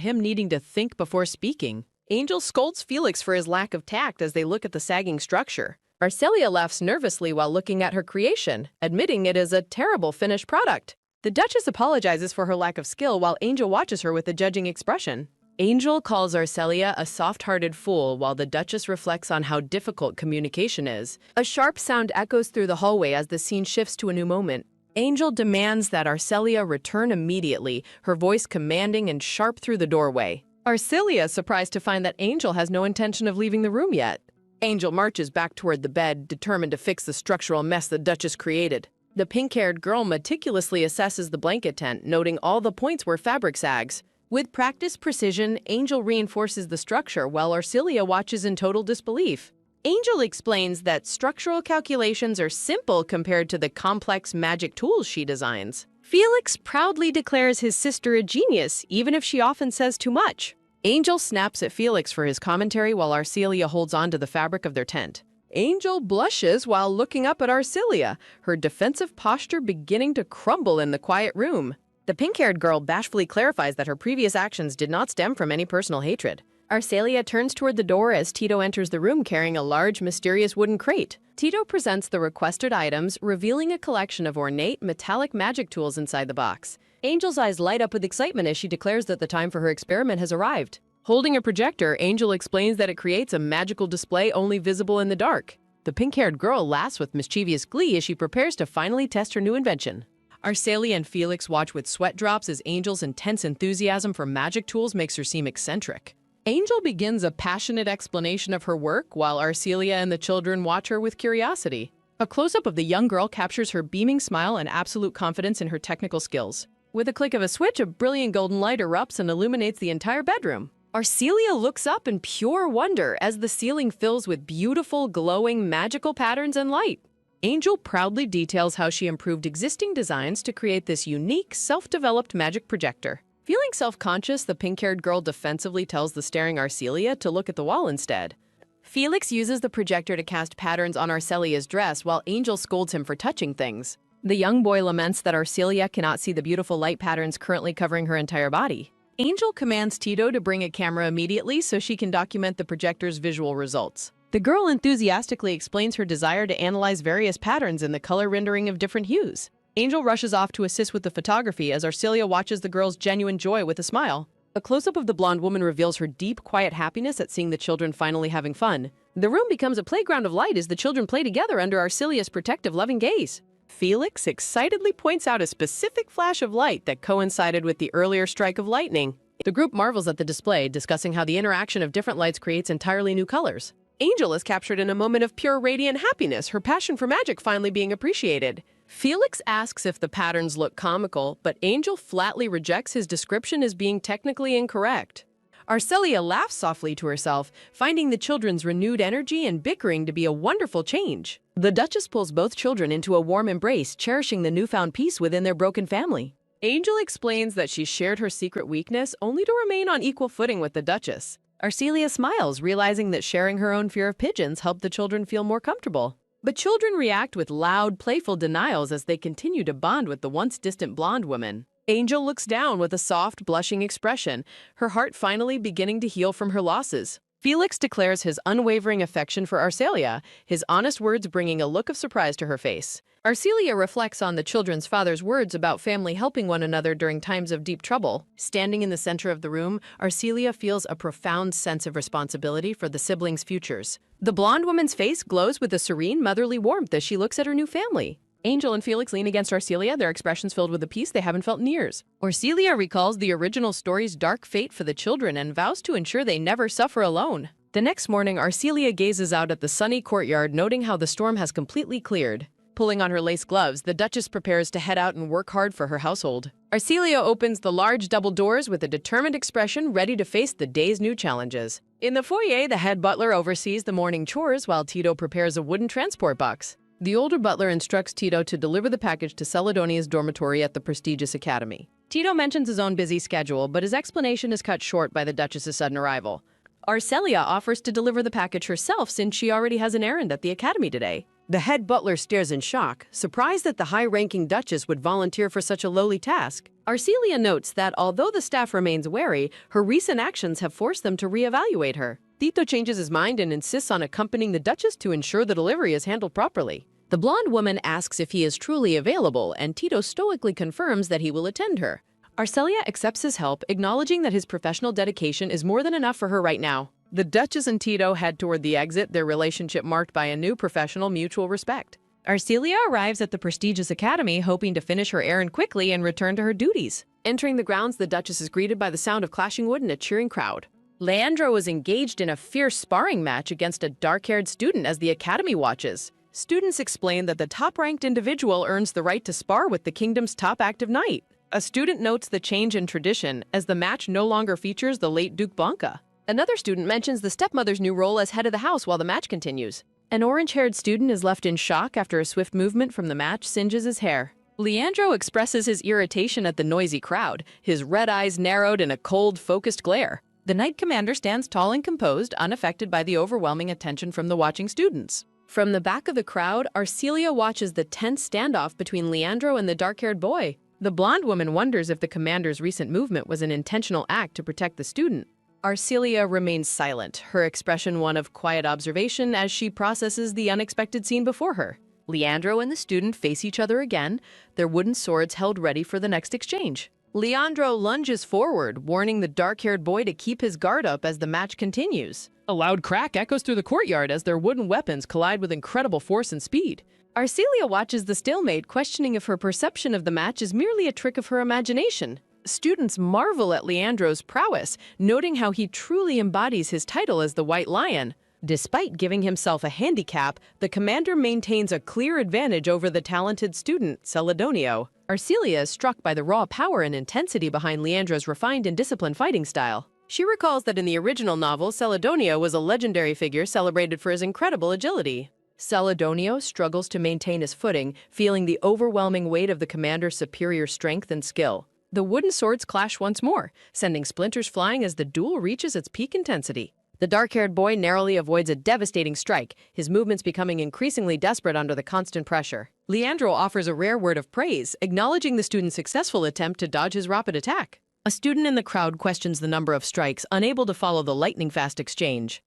him needing to think before speaking. Angel scolds Felix for his lack of tact as they look at the sagging structure. Arcelia laughs nervously while looking at her creation, admitting it is a terrible finished product. The Duchess apologizes for her lack of skill while Angel watches her with a judging expression. Angel calls Arcelia a soft-hearted fool while the Duchess reflects on how difficult communication is. A sharp sound echoes through the hallway as the scene shifts to a new moment. Angel demands that Arcelia return immediately, her voice commanding and sharp through the doorway. Arcelia is surprised to find that Angel has no intention of leaving the room yet. Angel marches back toward the bed, determined to fix the structural mess the Duchess created. The pink-haired girl meticulously assesses the blanket tent, noting all the points where fabric sags. With practiced precision, Angel reinforces the structure while Arcelia watches in total disbelief. Angel explains that structural calculations are simple compared to the complex magic tools she designs. Felix proudly declares his sister a genius, even if she often says too much. Angel snaps at Felix for his commentary while Arcelia holds on to the fabric of their tent. Angel blushes while looking up at Arcelia, her defensive posture beginning to crumble in the quiet room. The pink-haired girl bashfully clarifies that her previous actions did not stem from any personal hatred. Arcelia turns toward the door as Tito enters the room carrying a large, mysterious wooden crate. Tito presents the requested items, revealing a collection of ornate, metallic magic tools inside the box. Angel's eyes light up with excitement as she declares that the time for her experiment has arrived. Holding a projector, Angel explains that it creates a magical display only visible in the dark. The pink-haired girl laughs with mischievous glee as she prepares to finally test her new invention. Arcelia and Felix watch with sweat drops as Angel's intense enthusiasm for magic tools makes her seem eccentric. Angel begins a passionate explanation of her work while Arcelia and the children watch her with curiosity. A close-up of the young girl captures her beaming smile and absolute confidence in her technical skills. With a click of a switch, a brilliant golden light erupts and illuminates the entire bedroom. Arcelia looks up in pure wonder as the ceiling fills with beautiful, glowing, magical patterns and light. Angel proudly details how she improved existing designs to create this unique, self-developed magic projector. Feeling self-conscious, the pink-haired girl defensively tells the staring Arcelia to look at the wall instead. Felix uses the projector to cast patterns on Arcelia's dress while Angel scolds him for touching things. The young boy laments that Arcelia cannot see the beautiful light patterns currently covering her entire body. Angel commands Tito to bring a camera immediately so she can document the projector's visual results. The girl enthusiastically explains her desire to analyze various patterns in the color rendering of different hues. Angel rushes off to assist with the photography as Arcelia watches the girl's genuine joy with a smile. A close-up of the blonde woman reveals her deep, quiet happiness at seeing the children finally having fun. The room becomes a playground of light as the children play together under Arcelia's protective, loving gaze. Felix excitedly points out a specific flash of light that coincided with the earlier strike of lightning. The group marvels at the display, discussing how the interaction of different lights creates entirely new colors. Angel is captured in a moment of pure radiant happiness, her passion for magic finally being appreciated. Felix asks if the patterns look comical, but Angel flatly rejects his description as being technically incorrect. Arcelia laughs softly to herself, finding the children's renewed energy and bickering to be a wonderful change. The Duchess pulls both children into a warm embrace, cherishing the newfound peace within their broken family. Angel explains that she shared her secret weakness only to remain on equal footing with the Duchess. Arcelia smiles, realizing that sharing her own fear of pigeons helped the children feel more comfortable. But children react with loud, playful denials as they continue to bond with the once distant blonde woman. Angel looks down with a soft, blushing expression, her heart finally beginning to heal from her losses. Felix declares his unwavering affection for Arcelia, his honest words bringing a look of surprise to her face. Arcelia reflects on the children's father's words about family helping one another during times of deep trouble. Standing in the center of the room, Arcelia feels a profound sense of responsibility for the siblings' futures. The blonde woman's face glows with a serene, motherly warmth as she looks at her new family. Angel and Felix lean against Arcelia, their expressions filled with a peace they haven't felt in years. Arcelia recalls the original story's dark fate for the children and vows to ensure they never suffer alone. The next morning, Arcelia gazes out at the sunny courtyard, noting how the storm has completely cleared. Pulling on her lace gloves, the Duchess prepares to head out and work hard for her household. Arcelia opens the large double doors with a determined expression, ready to face the day's new challenges. In the foyer, the head butler oversees the morning chores while Tito prepares a wooden transport box. The older butler instructs Tito to deliver the package to Celadonia's dormitory at the prestigious academy. Tito mentions his own busy schedule, but his explanation is cut short by the Duchess's sudden arrival. Arcelia offers to deliver the package herself since she already has an errand at the academy today. The head butler stares in shock, surprised that the high-ranking Duchess would volunteer for such a lowly task. Arcelia notes that although the staff remains wary, her recent actions have forced them to reevaluate her. Tito changes his mind and insists on accompanying the Duchess to ensure the delivery is handled properly. The blonde woman asks if he is truly available, and Tito stoically confirms that he will attend her. Arcelia accepts his help, acknowledging that his professional dedication is more than enough for her right now. The Duchess and Tito head toward the exit, their relationship marked by a new professional mutual respect. Arcelia arrives at the prestigious academy, hoping to finish her errand quickly and return to her duties. Entering the grounds, the Duchess is greeted by the sound of clashing wood and a cheering crowd. Leandro is engaged in a fierce sparring match against a dark-haired student as the academy watches. Students explain that the top-ranked individual earns the right to spar with the kingdom's top active knight. A student notes the change in tradition as the match no longer features the late Duke Blanca. Another student mentions the stepmother's new role as head of the house while the match continues. An orange-haired student is left in shock after a swift movement from the match singes his hair. Leandro expresses his irritation at the noisy crowd, his red eyes narrowed in a cold, focused glare. The knight commander stands tall and composed, unaffected by the overwhelming attention from the watching students. From the back of the crowd, Arcelia watches the tense standoff between Leandro and the dark-haired boy. The blonde woman wonders if the commander's recent movement was an intentional act to protect the student. Arcelia remains silent, her expression one of quiet observation as she processes the unexpected scene before her. Leandro and the student face each other again, their wooden swords held ready for the next exchange. Leandro lunges forward, warning the dark-haired boy to keep his guard up as the match continues. A loud crack echoes through the courtyard as their wooden weapons collide with incredible force and speed. Arcelia watches the stalemate, questioning if her perception of the match is merely a trick of her imagination. Students marvel at Leandro's prowess, noting how he truly embodies his title as the White Lion. Despite giving himself a handicap, the commander maintains a clear advantage over the talented student, Celadonio. Arcelia is struck by the raw power and intensity behind Leandro's refined and disciplined fighting style. She recalls that in the original novel, Celadonio was a legendary figure celebrated for his incredible agility. Celadonio struggles to maintain his footing, feeling the overwhelming weight of the commander's superior strength and skill. The wooden swords clash once more, sending splinters flying as the duel reaches its peak intensity. The dark-haired boy narrowly avoids a devastating strike, his movements becoming increasingly desperate under the constant pressure. Leandro offers a rare word of praise, acknowledging the student's successful attempt to dodge his rapid attack. A student in the crowd questions the number of strikes, unable to follow the lightning-fast exchange.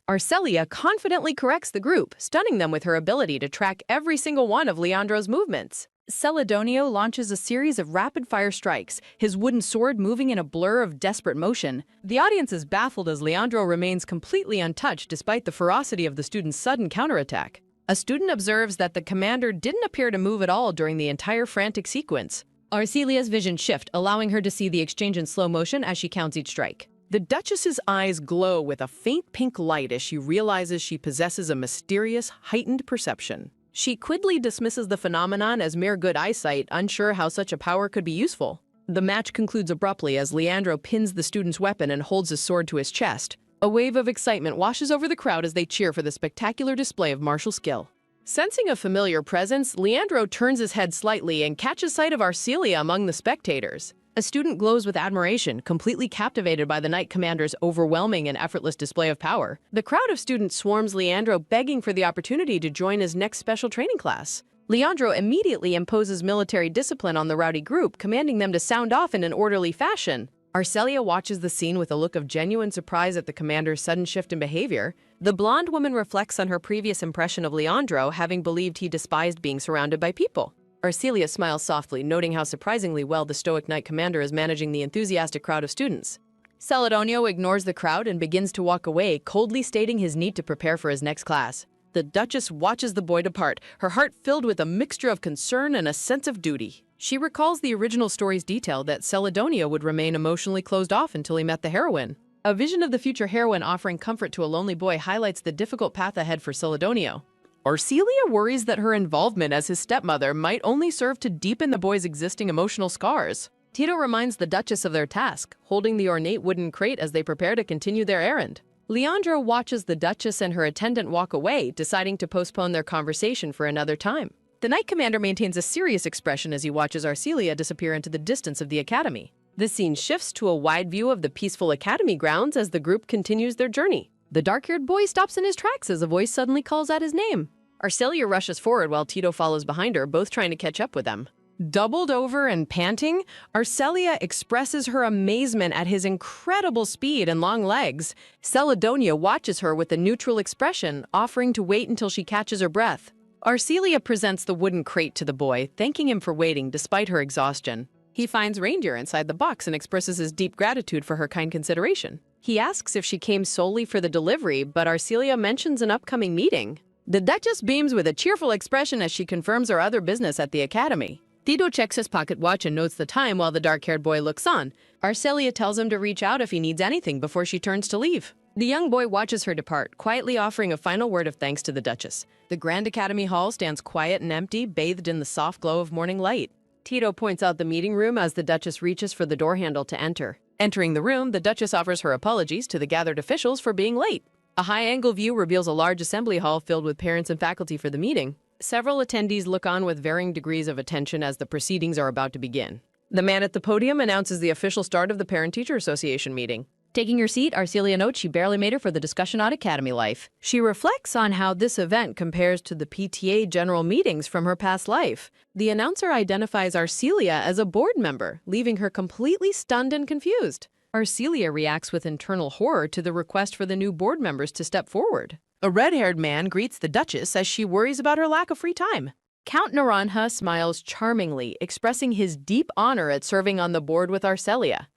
Arcelia confidently corrects the group, stunning them with her ability to track every single one of Leandro's movements. Celadonio launches a series of rapid-fire strikes, his wooden sword moving in a blur of desperate motion. The audience is baffled as Leandro remains completely untouched despite the ferocity of the student's sudden counterattack. A student observes that the commander didn't appear to move at all during the entire frantic sequence. Arcelia's vision shifts, allowing her to see the exchange in slow motion as she counts each strike. The Duchess's eyes glow with a faint pink light as she realizes she possesses a mysterious, heightened perception. She quickly dismisses the phenomenon as mere good eyesight, unsure how such a power could be useful. The match concludes abruptly as Leandro pins the student's weapon and holds his sword to his chest. A wave of excitement washes over the crowd as they cheer for the spectacular display of martial skill. Sensing a familiar presence, Leandro turns his head slightly and catches sight of Arcelia among the spectators. A student glows with admiration, completely captivated by the Knight Commander's overwhelming and effortless display of power. The crowd of students swarms Leandro, begging for the opportunity to join his next special training class. Leandro immediately imposes military discipline on the rowdy group, commanding them to sound off in an orderly fashion. Arcelia watches the scene with a look of genuine surprise at the commander's sudden shift in behavior. The blonde woman reflects on her previous impression of Leandro, having believed he despised being surrounded by people. Arcelia smiles softly, noting how surprisingly well the stoic Knight Commander is managing the enthusiastic crowd of students. Celadonio ignores the crowd and begins to walk away, coldly stating his need to prepare for his next class. The Duchess watches the boy depart, her heart filled with a mixture of concern and a sense of duty. She recalls the original story's detail that Celadonio would remain emotionally closed off until he met the heroine. A vision of the future heroine offering comfort to a lonely boy highlights the difficult path ahead for Celadonio. Arcelia worries that her involvement as his stepmother might only serve to deepen the boy's existing emotional scars. Tito reminds the Duchess of their task, holding the ornate wooden crate as they prepare to continue their errand. Leandro watches the Duchess and her attendant walk away, deciding to postpone their conversation for another time. The Knight Commander maintains a serious expression as he watches Arcelia disappear into the distance of the academy. The scene shifts to a wide view of the peaceful academy grounds as the group continues their journey. The dark-haired boy stops in his tracks as a voice suddenly calls out his name. Arcelia rushes forward while Tito follows behind her, both trying to catch up with them. Doubled over and panting, Arcelia expresses her amazement at his incredible speed and long legs. Celadonio watches her with a neutral expression, offering to wait until she catches her breath. Arcelia presents the wooden crate to the boy, thanking him for waiting despite her exhaustion. He finds reindeer inside the box and expresses his deep gratitude for her kind consideration. He asks if she came solely for the delivery, but Arcelia mentions an upcoming meeting. The Duchess beams with a cheerful expression as she confirms her other business at the academy. Tito checks his pocket watch and notes the time while the dark-haired boy looks on. Arcelia tells him to reach out if he needs anything before she turns to leave. The young boy watches her depart, quietly offering a final word of thanks to the Duchess. The Grand Academy Hall stands quiet and empty, bathed in the soft glow of morning light. Tito points out the meeting room as the Duchess reaches for the door handle to enter. Entering the room, the Duchess offers her apologies to the gathered officials for being late. A high-angle view reveals a large assembly hall filled with parents and faculty for the meeting. Several attendees look on with varying degrees of attention as the proceedings are about to begin. The man at the podium announces the official start of the Parent-Teacher Association meeting. Taking her seat, Arcelia notes she barely made her for the discussion on academy life. She reflects on how this event compares to the PTA general meetings from her past life. The announcer identifies Arcelia as a board member, leaving her completely stunned and confused. Arcelia reacts with internal horror to the request for the new board members to step forward. A red-haired man greets the Duchess as she worries about her lack of free time. Count Naranja smiles charmingly, expressing his deep honor at serving on the board with Arcelia.